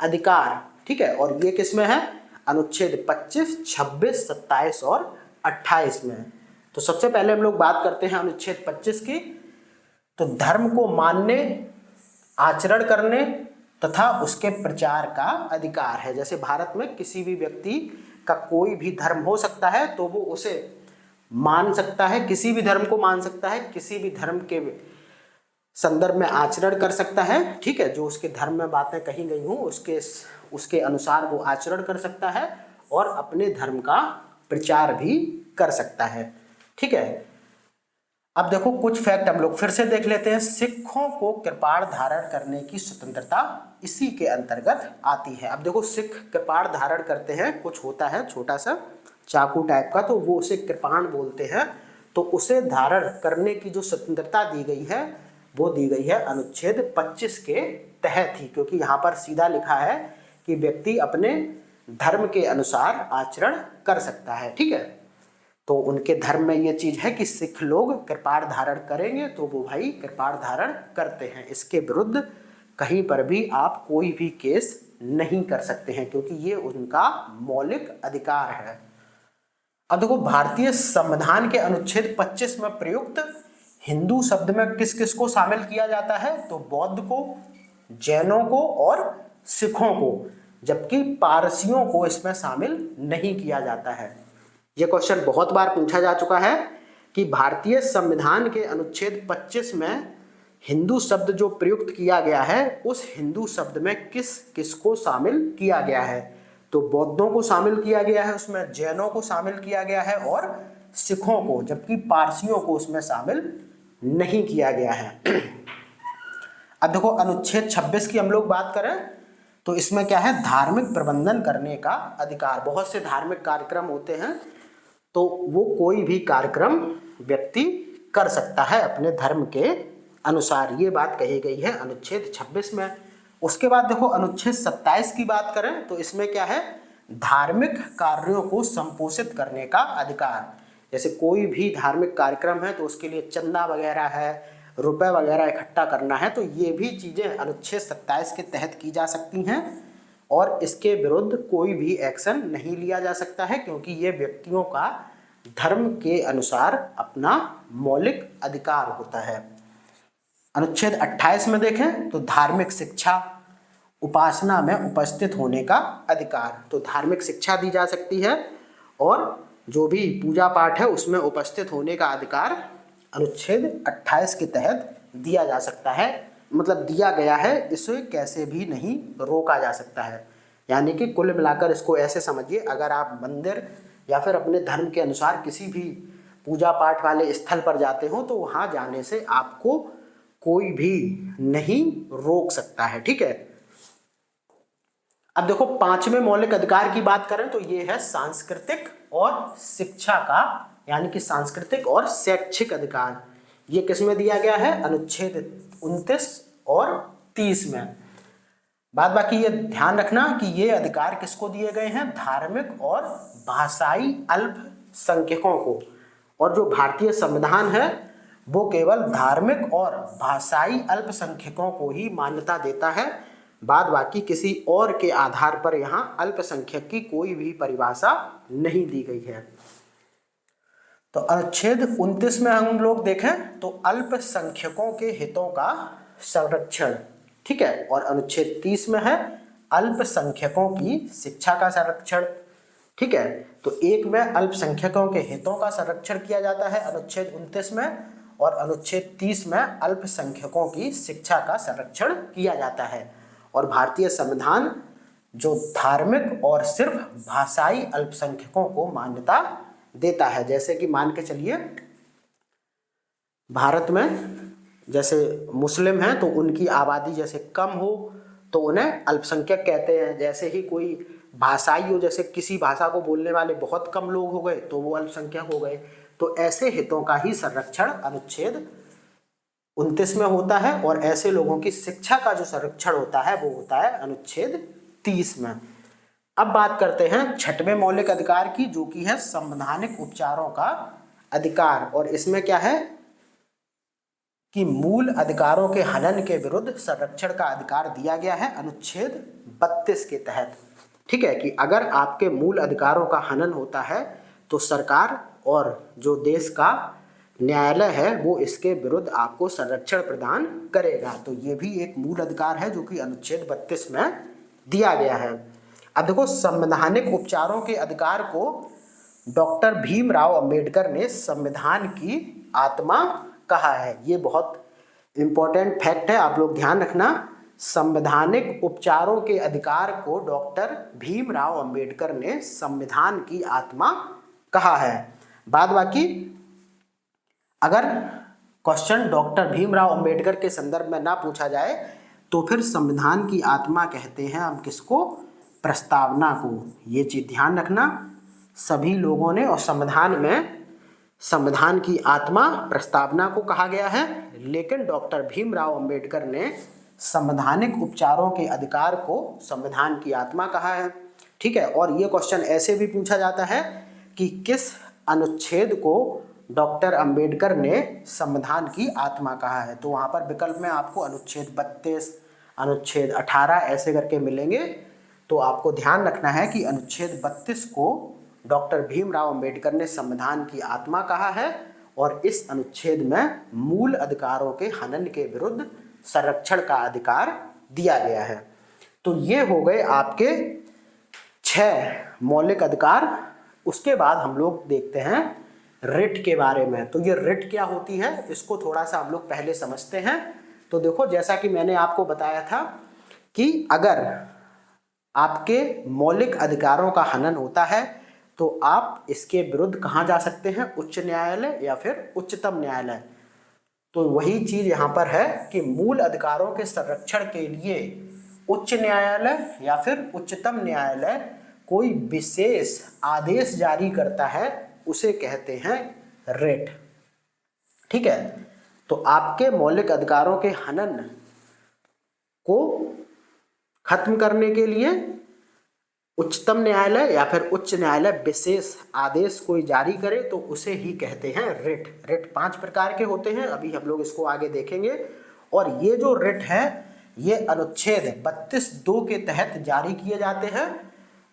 अधिकार। ठीक है, और ये किस में है, अनुच्छेद 25, 26, 27 और 28 में। तो सबसे पहले हम लोग बात करते हैं अनुच्छेद 25 की। तो धर्म को मानने, आचरण करने तथा उसके प्रचार का अधिकार है। जैसे भारत में किसी भी व्यक्ति का कोई भी धर्म हो सकता है तो वो उसे मान सकता है, किसी भी धर्म को मान सकता है, किसी भी धर्म के संदर्भ में आचरण कर सकता है। ठीक है, जो उसके धर्म में बातें कही गई हों उसके अनुसार वो आचरण कर सकता है और अपने धर्म का प्रचार भी कर सकता है। ठीक है, अब देखो कुछ फैक्ट हम लोग फिर से देख लेते हैं। सिखों को कृपाण धारण करने की स्वतंत्रता इसी के अंतर्गत आती है। अब देखो सिख कृपाण धारण करते हैं, कुछ होता है छोटा सा चाकू टाइप का, तो वो उसे कृपाण बोलते हैं। तो उसे धारण करने की जो स्वतंत्रता दी गई है वो दी गई है अनुच्छेद 25 के तहत ही, क्योंकि यहाँ पर सीधा लिखा है कि व्यक्ति अपने धर्म के अनुसार आचरण कर सकता है। ठीक है, तो उनके धर्म में ये चीज है कि सिख लोग कृपाण धारण करेंगे तो वो भाई कृपाण धारण करते हैं। इसके विरुद्ध कहीं पर भी आप कोई भी केस नहीं कर सकते हैं, क्योंकि ये उनका मौलिक अधिकार है। अब देखो भारतीय संविधान के अनुच्छेद 25 में प्रयुक्त हिंदू शब्द में किस किस को शामिल किया जाता है, तो बौद्ध को, जैनों को और सिखों को, जबकि पारसियों को इसमें शामिल नहीं किया जाता है। यह क्वेश्चन बहुत बार पूछा जा चुका है कि भारतीय संविधान के अनुच्छेद 25 में हिंदू शब्द जो प्रयुक्त किया गया है उस हिंदू शब्द में किस किस को शामिल किया गया है, तो बौद्धों को शामिल किया गया है, उसमें जैनों को शामिल किया गया है और सिखों को, जबकि पारसियों को उसमें शामिल नहीं किया गया है। अब देखो अनुच्छेद 26 की हम लोग बात करें तो इसमें क्या है, धार्मिक प्रबंधन करने का अधिकार। बहुत से धार्मिक कार्यक्रम होते हैं तो वो कोई भी कार्यक्रम व्यक्ति कर सकता है अपने धर्म के अनुसार, ये बात कही गई है अनुच्छेद 26 में। उसके बाद देखो अनुच्छेद 27 की बात करें तो इसमें क्या है, धार्मिक कार्यों को संपोषित करने का अधिकार। जैसे कोई भी धार्मिक कार्यक्रम है तो उसके लिए चंदा वगैरह है, रुपए वगैरह इकट्ठा करना है, तो ये भी चीजें अनुच्छेद 27 के तहत की जा सकती हैं और इसके विरुद्ध कोई भी एक्शन नहीं लिया जा सकता है, क्योंकि ये व्यक्तियों का धर्म के अनुसार अपना मौलिक अधिकार होता है। अनुच्छेद 28 में देखें तो धार्मिक शिक्षा, उपासना में उपस्थित होने का अधिकार। तो धार्मिक शिक्षा दी जा सकती है और जो भी पूजा पाठ है उसमें उपस्थित होने का अधिकार अनुच्छेद 28 के तहत दिया जा सकता है, मतलब दिया गया है, इसे कैसे भी नहीं रोका जा सकता है। यानी कि कुल मिलाकर इसको ऐसे समझिए, अगर आप मंदिर या फिर अपने धर्म के अनुसार किसी भी पूजा पाठ वाले स्थल पर जाते हो तो वहाँ जाने से आपको कोई भी नहीं रोक सकता है। ठीक है, अब देखो पांचवें मौलिक अधिकार की बात करें तो ये है सांस्कृतिक और शिक्षा का, यानी कि सांस्कृतिक और शैक्षिक अधिकार। ये किस में दिया गया है, अनुच्छेद 29 और 30 में। बाद बाकी ये ध्यान रखना कि ये अधिकार किसको दिए गए हैं, धार्मिक और भाषाई अल्पसंख्यकों को। और जो भारतीय संविधान है वो केवल धार्मिक और भाषाई अल्पसंख्यकों को ही मान्यता देता है, बाद बाकी किसी और के आधार पर यहाँ अल्पसंख्यक की कोई भी परिभाषा नहीं दी गई है। तो अनुच्छेद 29 में हम लोग देखें तो अल्पसंख्यकों के हितों का संरक्षण, ठीक है, और अनुच्छेद 30 में है अल्पसंख्यकों की शिक्षा का संरक्षण। ठीक है, तो एक में अल्पसंख्यकों के हितों का संरक्षण किया जाता है अनुच्छेद 29 में, और अनुच्छेद 30 में अल्पसंख्यकों की शिक्षा का संरक्षण किया जाता है। और भारतीय संविधान जो धार्मिक और सिर्फ भाषाई अल्पसंख्यकों को मान्यता देता है, जैसे कि मान के चलिए भारत में जैसे मुस्लिम हैं तो उनकी आबादी जैसे कम हो तो उन्हें अल्पसंख्यक कहते हैं। जैसे ही कोई भाषाई हो, जैसे किसी भाषा को बोलने वाले बहुत कम लोग हो गए तो वो अल्पसंख्यक हो गए। तो ऐसे हितों का ही संरक्षण अनुच्छेद 29 में होता है, और ऐसे लोगों की शिक्षा का जो संरक्षण होता है वो होता है अनुच्छेद 30 में। अब बात करते हैं 6वें मौलिक अधिकार की, जो कि है संवैधानिक उपचारों का अधिकार। और इसमें क्या है कि मूल अधिकारों के हनन के विरुद्ध संरक्षण का अधिकार दिया गया है अनुच्छेद 32 के तहत। ठीक है, कि अगर आपके मूल अधिकारों का हनन होता है तो सरकार और जो देश का न्यायालय है वो इसके विरुद्ध आपको संरक्षण प्रदान करेगा। तो ये भी एक मूल अधिकार है जो कि अनुच्छेद 32 में दिया गया है। अब देखो, संवैधानिक उपचारों के अधिकार को डॉक्टर भीमराव अंबेडकर ने संविधान की आत्मा कहा है। ये बहुत इंपॉर्टेंट फैक्ट है, आप लोग ध्यान रखना। संवैधानिक उपचारों के अधिकार को डॉक्टर भीमराव अंबेडकर ने संविधान की आत्मा कहा है। बाद बाकी अगर क्वेश्चन डॉक्टर भीमराव अंबेडकर के संदर्भ में ना पूछा जाए तो फिर संविधान की आत्मा कहते हैं हम किसको? प्रस्तावना को। ये चीज ध्यान रखना सभी लोगों ने। और संविधान में संविधान की आत्मा प्रस्तावना को कहा गया है, लेकिन डॉक्टर भीमराव अंबेडकर ने संवैधानिक उपचारों के अधिकार को संविधान की आत्मा कहा है। ठीक है, और ये क्वेश्चन ऐसे भी पूछा जाता है कि किस अनुच्छेद को डॉक्टर अंबेडकर ने संविधान की आत्मा कहा है। तो वहां पर विकल्प में आपको अनुच्छेद 32, अनुच्छेद 18 ऐसे करके मिलेंगे। तो आपको ध्यान रखना है कि अनुच्छेद 32 को डॉक्टर भीमराव अंबेडकर ने संविधान की आत्मा कहा है, और इस अनुच्छेद में मूल अधिकारों के हनन के विरुद्ध संरक्षण का अधिकार दिया गया है। तो ये हो गए आपके 6 मौलिक अधिकार। उसके बाद हम लोग देखते हैं रिट के बारे में। तो ये रिट क्या होती है इसको थोड़ा सा हम लोग पहले समझते हैं। तो देखो, जैसा कि मैंने आपको बताया था कि अगर आपके मौलिक अधिकारों का हनन होता है तो आप इसके विरुद्ध कहाँ जा सकते हैं? उच्च न्यायालय या फिर उच्चतम न्यायालय। तो वही चीज यहाँ पर है कि मूल अधिकारों के संरक्षण के लिए उच्च न्यायालय या फिर उच्चतम न्यायालय कोई विशेष आदेश जारी करता है, उसे कहते हैं रिट। ठीक है, तो आपके मौलिक अधिकारों के हनन को खत्म करने के लिए उच्चतम न्यायालय या फिर उच्च न्यायालय विशेष आदेश कोई जारी करे तो उसे ही कहते हैं रिट। रिट 5 प्रकार के होते हैं, अभी हम लोग इसको आगे देखेंगे। और ये जो रिट है ये अनुच्छेद 32(2) के तहत जारी किए जाते हैं,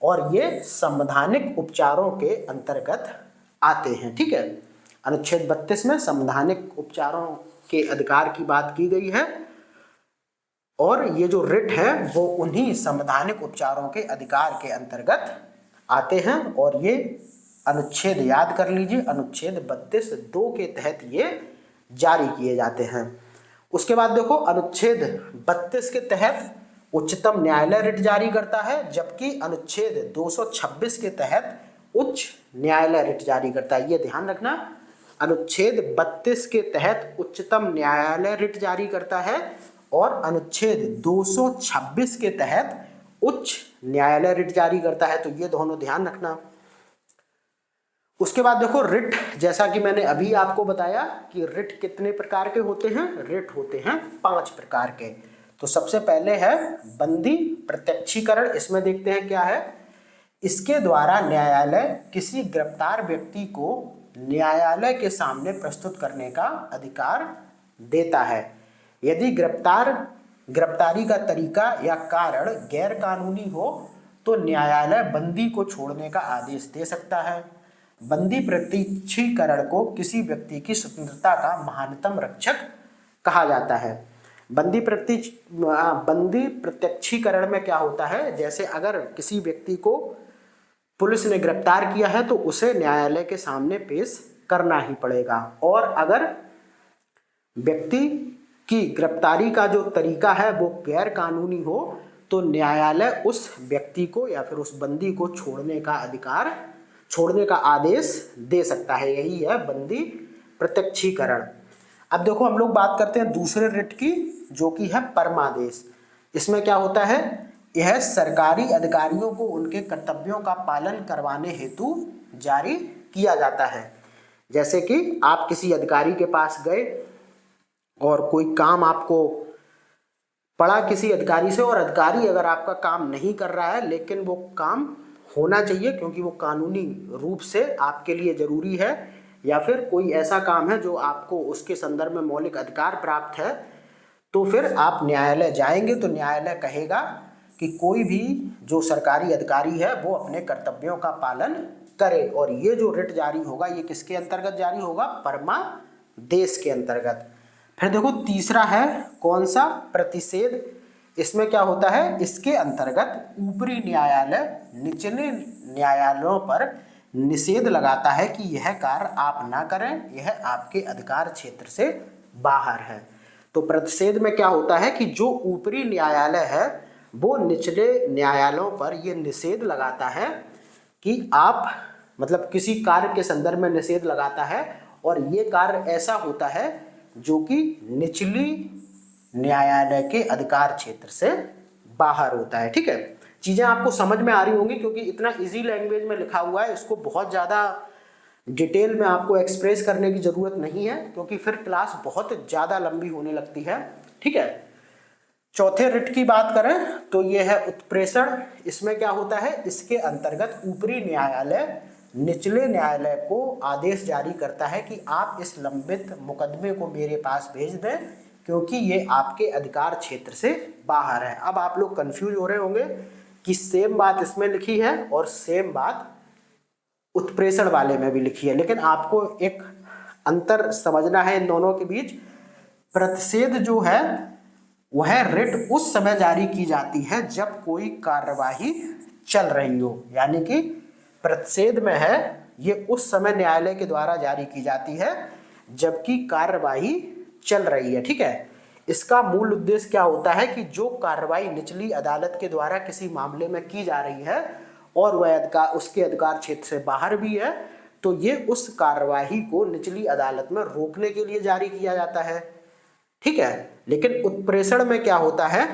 और ये संवैधानिक उपचारों के अंतर्गत आते हैं। ठीक है, अनुच्छेद 32 में संवैधानिक उपचारों के अधिकार की बात की गई है, और ये जो रिट है वो उन्हीं संवैधानिक उपचारों के अधिकार के अंतर्गत आते हैं। और ये अनुच्छेद याद कर लीजिए, अनुच्छेद 32(2) के तहत ये जारी किए जाते हैं। उसके बाद देखो, अनुच्छेद 32 के तहत उच्चतम न्यायालय रिट जारी करता है, जबकि अनुच्छेद 226 के तहत उच्च न्यायालय रिट जारी करता है। ये ध्यान रखना, अनुच्छेद 32 के तहत उच्चतम न्यायालय रिट जारी करता है और अनुच्छेद 226 के तहत उच्च न्यायालय रिट जारी करता है। तो ये दोनों ध्यान रखना। उसके बाद देखो, रिट जैसा कि मैंने अभी आपको बताया कि रिट कितने प्रकार के होते हैं? रिट होते हैं 5 प्रकार के। तो सबसे पहले है बंदी प्रत्यक्षीकरण। इसमें देखते हैं क्या है। इसके द्वारा न्यायालय किसी गिरफ्तार व्यक्ति को न्यायालय के सामने प्रस्तुत करने का अधिकार देता है। यदि गिरफ्तारी का तरीका या कारण गैर कानूनी हो तो न्यायालय बंदी को छोड़ने का आदेश दे सकता है। बंदी प्रत्यक्षीकरण को किसी व्यक्ति की स्वतंत्रता का महानतम रक्षक कहा जाता है। बंदी प्रत्यक्षीकरण में क्या होता है, जैसे अगर किसी व्यक्ति को पुलिस ने गिरफ्तार किया है तो उसे न्यायालय के सामने पेश करना ही पड़ेगा, और अगर व्यक्ति की गिरफ्तारी का जो तरीका है वो गैर कानूनी हो तो न्यायालय उस व्यक्ति को या फिर उस बंदी को छोड़ने का आदेश दे सकता है। यही है बंदी प्रत्यक्षीकरण। अब देखो हम लोग बात करते हैं दूसरे रिट की, जो कि है परमादेश। इसमें क्या होता है, यह सरकारी अधिकारियों को उनके कर्तव्यों का पालन करवाने हेतु जारी किया जाता है। जैसे कि आप किसी अधिकारी के पास गए और कोई काम आपको पड़ा किसी अधिकारी से, और अधिकारी अगर आपका काम नहीं कर रहा है लेकिन वो काम होना चाहिए क्योंकि वो कानूनी रूप से आपके लिए जरूरी है, या फिर कोई ऐसा काम है जो आपको उसके संदर्भ में मौलिक अधिकार प्राप्त है, तो फिर आप न्यायालय जाएंगे तो न्यायालय कहेगा कि कोई भी जो सरकारी अधिकारी है वो अपने कर्तव्यों का पालन करे। और ये जो रिट जारी होगा ये किसके अंतर्गत जारी होगा, परमादेश के अंतर्गत। फिर देखो तीसरा है कौन सा, प्रतिषेध। इसमें क्या होता है, इसके अंतर्गत ऊपरी न्यायालय निचले न्यायालयों पर निषेध लगाता है कि यह कार्य आप ना करें, यह आपके अधिकार क्षेत्र से बाहर है। तो प्रतिषेध में क्या होता है कि जो ऊपरी न्यायालय है वो निचले न्यायालयों पर यह निषेध लगाता है कि आप, मतलब किसी कार्य के संदर्भ में निषेध लगाता है, और ये कार्य ऐसा होता है जो कि निचली न्यायालय के अधिकार क्षेत्र से बाहर होता है। ठीक है, चीजें आपको समझ में आ रही होंगी क्योंकि इतना इजी लैंग्वेज में लिखा हुआ है, इसको बहुत ज्यादा डिटेल में आपको एक्सप्रेस करने की जरूरत नहीं है क्योंकि फिर क्लास बहुत ज्यादा लंबी होने लगती है। ठीक है, चौथे रिट की बात करें तो यह है उत्प्रेषण। इसमें क्या होता है, इसके अंतर्गत ऊपरी न्यायालय निचले न्यायालय को आदेश जारी करता है कि आप इस लंबित मुकदमे को मेरे पास भेज दें क्योंकि ये आपके अधिकार क्षेत्र से बाहर है। अब आप लोग कंफ्यूज हो रहे होंगे कि सेम बात इसमें लिखी है और सेम बात उत्प्रेषण वाले में भी लिखी है, लेकिन आपको एक अंतर समझना है इन दोनों के बीच। प्रतिषेध जो है वह रिट उस समय जारी की जाती है जब कोई कार्यवाही चल रही हो, यानी कि प्रतिषेध में है ये उस समय न्यायालय के द्वारा जारी की जाती है जबकि कार्यवाही चल रही है। ठीक है, इसका मूल उद्देश्य क्या होता है कि जो कार्रवाई निचली अदालत के द्वारा किसी मामले में की जा रही है और वह उसके अधिकार क्षेत्र से बाहर भी है, तो ये उस कार्यवाही को निचली अदालत में रोकने के लिए जारी किया जाता है। ठीक है, लेकिन उत्प्रेषण में क्या होता है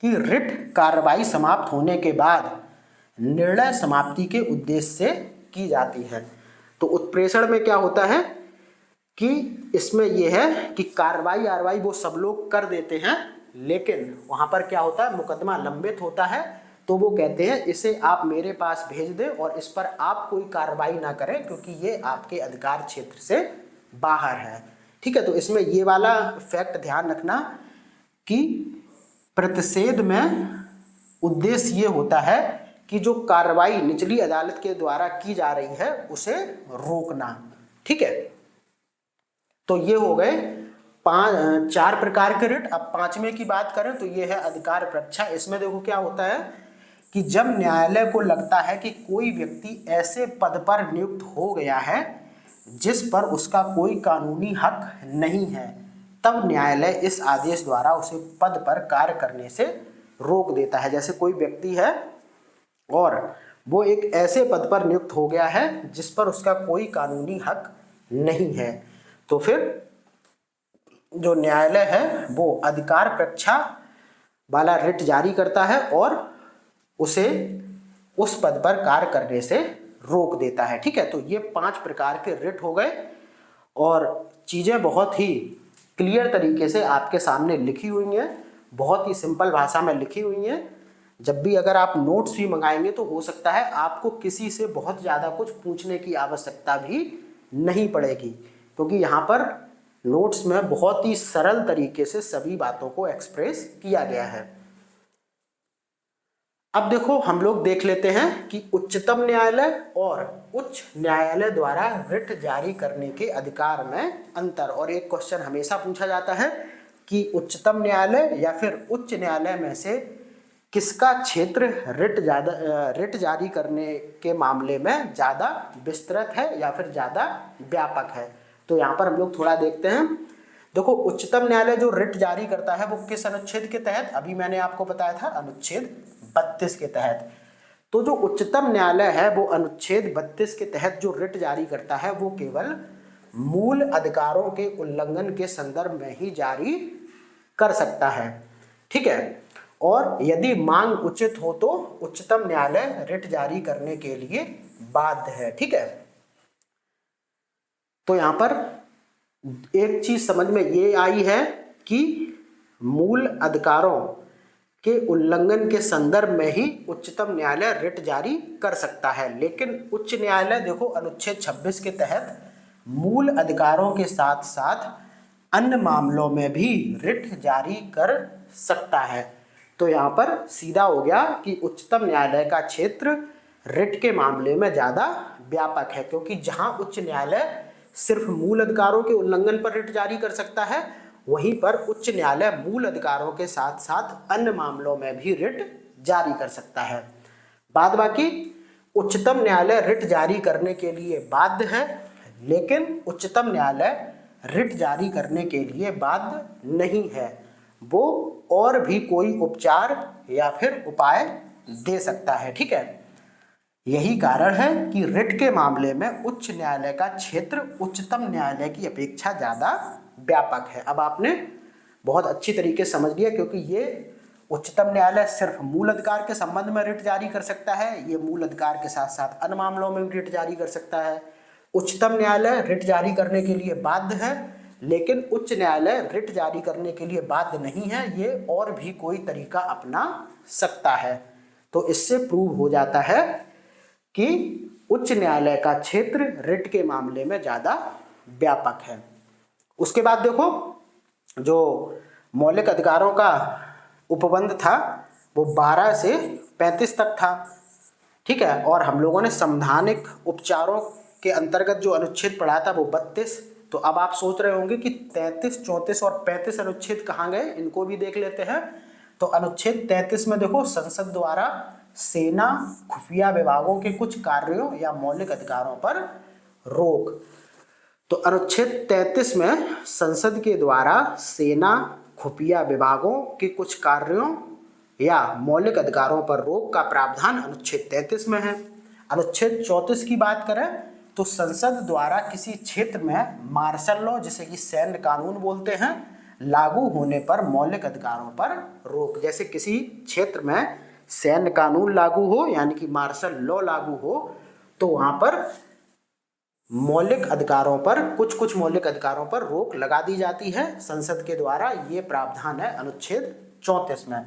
कि रिट कार्रवाई समाप्त होने के बाद निर्णय समाप्ति के उद्देश्य से की जाती है। तो उत्प्रेषण में क्या होता है कि इसमें यह है कि कार्रवाई वो सब लोग कर देते हैं, लेकिन वहां पर क्या होता है, मुकदमा लंबित होता है, तो वो कहते हैं इसे आप मेरे पास भेज दें और इस पर आप कोई कार्रवाई ना करें क्योंकि ये आपके अधिकार क्षेत्र से बाहर है। ठीक है, तो इसमें ये वाला फैक्ट ध्यान रखना कि प्रतिषेध में उद्देश्य ये होता है कि जो कार्रवाई निचली अदालत के द्वारा की जा रही है उसे रोकना। ठीक है, तो ये हो गए चार प्रकार के रिट। अब पांचवें की बात करें तो ये है अधिकार परीक्षा। इसमें देखो क्या होता है कि जब न्यायालय को लगता है कि कोई व्यक्ति ऐसे पद पर नियुक्त हो गया है जिस पर उसका कोई कानूनी हक नहीं है, तब न्यायालय इस आदेश द्वारा उसे पद पर कार्य करने से रोक देता है। जैसे कोई व्यक्ति है और वो एक ऐसे पद पर नियुक्त हो गया है जिस पर उसका कोई कानूनी हक नहीं है, तो फिर जो न्यायालय है वो अधिकार परीक्षा वाला रिट जारी करता है और उसे उस पद पर कार्य करने से रोक देता है। ठीक है, तो ये 5 प्रकार के रिट हो गए और चीजें बहुत ही क्लियर तरीके से आपके सामने लिखी हुई हैं, बहुत ही सिंपल भाषा में लिखी हुई हैं। जब भी अगर आप नोट्स भी मंगाएंगे तो हो सकता है आपको किसी से बहुत ज़्यादा कुछ पूछने की आवश्यकता भी नहीं पड़ेगी क्योंकि यहाँ पर नोट्स में बहुत ही सरल तरीके से सभी बातों को एक्सप्रेस किया गया है। अब देखो हम लोग देख लेते हैं कि उच्चतम न्यायालय और उच्च न्यायालय द्वारा रिट जारी करने के अधिकार में अंतर। और एक क्वेश्चन हमेशा पूछा जाता है कि उच्चतम न्यायालय या फिर उच्च न्यायालय में से किसका क्षेत्र रिट जारी करने के मामले में ज़्यादा विस्तृत है या फिर ज़्यादा व्यापक है। तो यहाँ पर हम लोग थोड़ा देखते हैं। देखो उच्चतम न्यायालय जो रिट जारी करता है वो किस अनुच्छेद के तहत, अभी मैंने आपको बताया था अनुच्छेद 32 के तहत। तो जो उच्चतम न्यायालय है वो अनुच्छेद 32 के तहत जो रिट जारी करता है वो केवल मूल अधिकारों के उल्लंघन के संदर्भ में ही जारी कर सकता है। ठीक है, और यदि मांग उचित हो तो उच्चतम न्यायालय रिट जारी करने के लिए बाध्य है। ठीक है, तो यहां पर एक चीज समझ में ये आई है कि मूल अधिकारों के उल्लंघन के संदर्भ में ही उच्चतम न्यायालय रिट जारी कर सकता है। लेकिन उच्च न्यायालय देखो अनुच्छेद 26 के तहत मूल अधिकारों के साथ साथ अन्य मामलों में भी रिट जारी कर सकता है। तो यहाँ पर सीधा हो गया कि उच्चतम न्यायालय का क्षेत्र रिट के मामले में ज्यादा व्यापक है, क्योंकि जहां उच्च न्यायालय सिर्फ मूल अधिकारों के उल्लंघन पर रिट जारी कर सकता है, वहीं पर उच्च न्यायालय मूल अधिकारों के साथ साथ अन्य मामलों में भी रिट जारी कर सकता है। बाद बाकी उच्चतम न्यायालय रिट जारी करने के लिए बाध्य है, लेकिन उच्चतम न्यायालय रिट जारी करने के लिए बाध्य नहीं है, वो और भी कोई उपचार या फिर उपाय दे सकता है। ठीक है, यही कारण है कि रिट के मामले में उच्च न्यायालय का क्षेत्र उच्चतम न्यायालय की अपेक्षा ज्यादा व्यापक है। अब आपने बहुत अच्छी तरीके से समझ लिया, क्योंकि ये उच्चतम न्यायालय सिर्फ मूल अधिकार के संबंध में रिट जारी कर सकता है, ये मूल अधिकार के साथ साथ अन्य मामलों में भी रिट जारी कर सकता है। उच्चतम न्यायालय रिट जारी करने के लिए बाध्य है, लेकिन उच्च न्यायालय रिट जारी करने के लिए बाध्य नहीं है, ये और भी कोई तरीका अपना सकता है। तो इससे प्रूव हो जाता है कि उच्च न्यायालय का क्षेत्र रिट के मामले में ज्यादा व्यापक है। उसके बाद देखो जो मौलिक अधिकारों का उपबंध था वो 12 से 35 तक था। ठीक है, और हम लोगों ने संवैधानिक उपचारों के अंतर्गत जो अनुच्छेद पढ़ा था वो 32। तो अब आप सोच रहे होंगे कि 33, 34 और 35 अनुच्छेद कहाँ गए, इनको भी देख लेते हैं। तो अनुच्छेद 33 में देखो संसद द्वारा सेना खुफिया विभागों के कुछ कार्यों या मौलिक अधिकारों पर रोक। तो अनुच्छेद 33 में संसद के द्वारा सेना खुफिया विभागों के कुछ कार्यों या मौलिक अधिकारों पर रोक का प्रावधान अनुच्छेद 33 में है। अनुच्छेद 34 की बात करें तो संसद द्वारा किसी क्षेत्र में मार्शल लॉ, जिसे कि सैन्य कानून बोलते हैं, लागू होने पर मौलिक अधिकारों पर रोक। जैसे किसी क्षेत्र में सैन्य कानून लागू हो यानी कि मार्शल लॉ लागू हो, तो वहां पर मौलिक अधिकारों पर कुछ मौलिक अधिकारों पर रोक लगा दी जाती है संसद के द्वारा। ये प्रावधान है अनुच्छेद 34 में।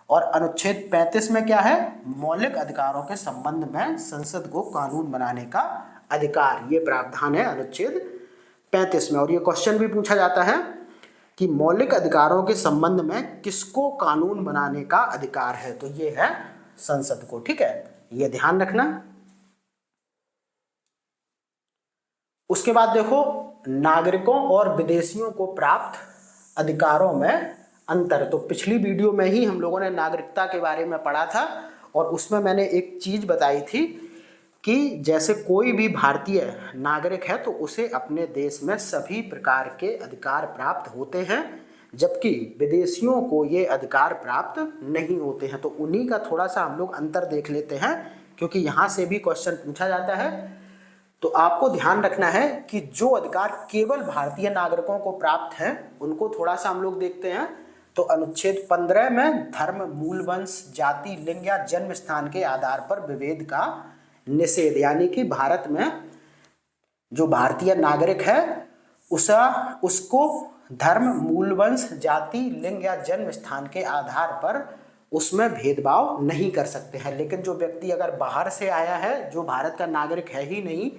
और अनुच्छेद 35 में क्या है, मौलिक अधिकारों के संबंध में संसद को कानून बनाने का अधिकार, ये प्रावधान है अनुच्छेद 35 में। और ये क्वेश्चन भी पूछा जाता है कि मौलिक अधिकारों के संबंध में किसको कानून बनाने का अधिकार है, तो ये है संसद को। ठीक है, ये ध्यान रखना। उसके बाद देखो नागरिकों और विदेशियों को प्राप्त अधिकारों में अंतर। तो पिछली वीडियो में ही हम लोगों ने नागरिकता के बारे में पढ़ा था, और उसमें मैंने एक चीज बताई थी कि जैसे कोई भी भारतीय नागरिक है तो उसे अपने देश में सभी प्रकार के अधिकार प्राप्त होते हैं, जबकि विदेशियों को ये अधिकार प्राप्त नहीं होते हैं। तो उन्हीं का थोड़ा सा हम लोग अंतर देख लेते हैं, क्योंकि यहाँ से भी क्वेश्चन पूछा जाता है। तो आपको ध्यान रखना है कि जो अधिकार केवल भारतीय नागरिकों को प्राप्त हैं उनको थोड़ा सा हम लोग देखते हैं। तो अनुच्छेद 15 में धर्म, मूल वंश, जाति, लिंग या जन्म स्थान के आधार पर विभेद का निषेध, यानी कि भारत में जो भारतीय नागरिक है उसको धर्म, मूल वंश, जाति, लिंग या जन्म स्थान के आधार पर उसमें भेदभाव नहीं कर सकते हैं। लेकिन जो व्यक्ति अगर बाहर से आया है, जो भारत का नागरिक है ही नहीं,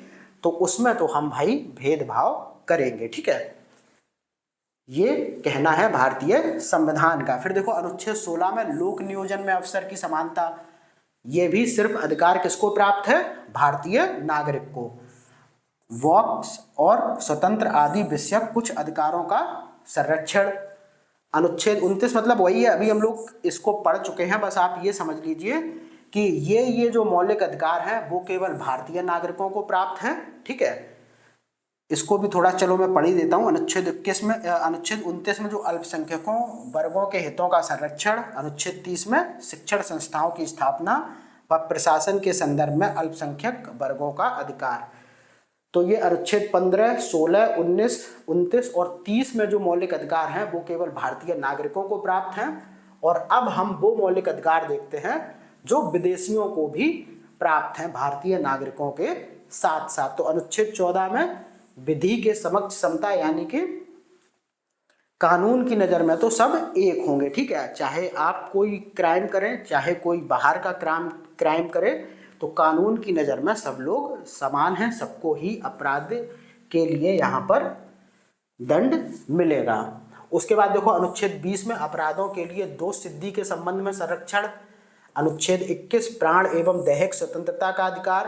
तो उसमें तो हम भाई भेदभाव करेंगे। ठीक है, ये कहना है भारतीय संविधान का। फिर देखो अनुच्छेद 16 में लोक नियोजन में अवसर की समानता, ये भी सिर्फ अधिकार किसको प्राप्त है, भारतीय नागरिक को। वॉक्स और स्वतंत्र आदि विषयक कुछ अधिकारों का संरक्षण। अनुच्छेद 29 मतलब वही है, अभी हम लोग इसको पढ़ चुके हैं, बस आप ये समझ लीजिए कि ये जो मौलिक अधिकार हैं वो केवल भारतीय नागरिकों को प्राप्त हैं। ठीक है, इसको भी थोड़ा चलो मैं पढ़ ही देता हूँ। अनुच्छेद 29 में जो अल्पसंख्यकों वर्गों के हितों का संरक्षण। अनुच्छेद 30 में शिक्षण संस्थाओं की स्थापना व प्रशासन के संदर्भ में अल्पसंख्यक वर्गों का अधिकार। तो ये अनुच्छेद 15, 16, 19, 29 और 30 में जो मौलिक अधिकार हैं वो केवल भारतीय नागरिकों को प्राप्त हैं। और अब हम वो मौलिक अधिकार देखते हैं जो विदेशियों को भी प्राप्त हैं भारतीय नागरिकों के साथ साथ। तो अनुच्छेद 14 में विधि के समक्ष समता, यानी कि कानून की नजर में तो सब एक होंगे, ठीक है। चाहे आप कोई क्राइम करें, चाहे कोई बाहर का क्राइम करे, तो कानून की नजर में सब लोग समान हैं, सबको ही अपराध के लिए यहाँ पर दंड मिलेगा। उसके बाद देखो अनुच्छेद 20 में अपराधों के लिए दोष सिद्धि के संबंध में संरक्षण। अनुच्छेद 21 प्राण एवं दैहिक स्वतंत्रता का अधिकार।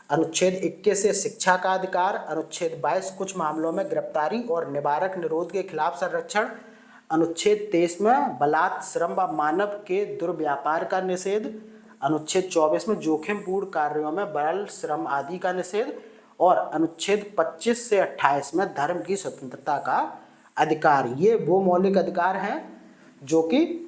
अनुच्छेद 21 से शिक्षा का अधिकार। अनुच्छेद 22 कुछ मामलों में गिरफ्तारी और निवारक निरोध के खिलाफ संरक्षण। अनुच्छेद 23 में बलात्, श्रम व मानव के दुर्व्यापार का निषेध। अनुच्छेद 24 में जोखिमपूर्ण कार्यों में बल, श्रम आदि का निषेध। और अनुच्छेद 25 से 28 में धर्म की स्वतंत्रता का अधिकार। ये वो मौलिक अधिकार हैं जो कि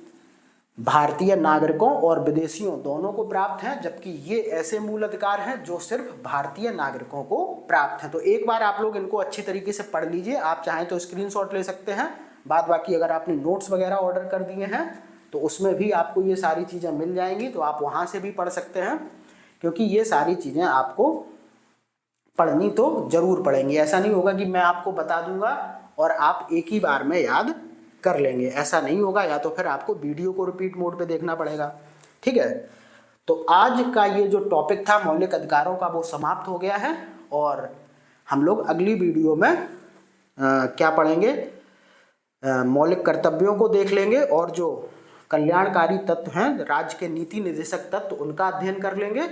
भारतीय नागरिकों और विदेशियों दोनों को प्राप्त हैं, जबकि ये ऐसे मूल अधिकार हैं जो सिर्फ भारतीय नागरिकों को प्राप्त हैं। तो एक बार आप लोग इनको अच्छी तरीके से पढ़ लीजिए। आप चाहें तो स्क्रीनशॉट ले सकते हैं। बाद बाकी अगर आपने नोट्स वगैरह ऑर्डर कर दिए हैं तो उसमें भी आपको ये सारी चीज़ें मिल जाएंगी, तो आप वहाँ से भी पढ़ सकते हैं, क्योंकि ये सारी चीज़ें आपको पढ़नी तो जरूर पड़ेंगी। ऐसा नहीं होगा कि मैं आपको बता दूंगा और आप एक ही बार में याद कर लेंगे, ऐसा नहीं होगा। या तो फिर आपको वीडियो को रिपीट मोड पे देखना पड़ेगा, ठीक है। तो आज का ये जो टॉपिक था मौलिक अधिकारों का, वो समाप्त हो गया है। और हम लोग अगली वीडियो में क्या पढ़ेंगे, मौलिक कर्तव्यों को देख लेंगे और जो कल्याणकारी तत्व हैं, राज्य के नीति निर्देशक तत्व, उनका अध्ययन कर लेंगे,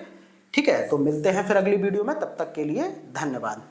ठीक है। तो मिलते हैं फिर अगली वीडियो में, तब तक के लिए धन्यवाद।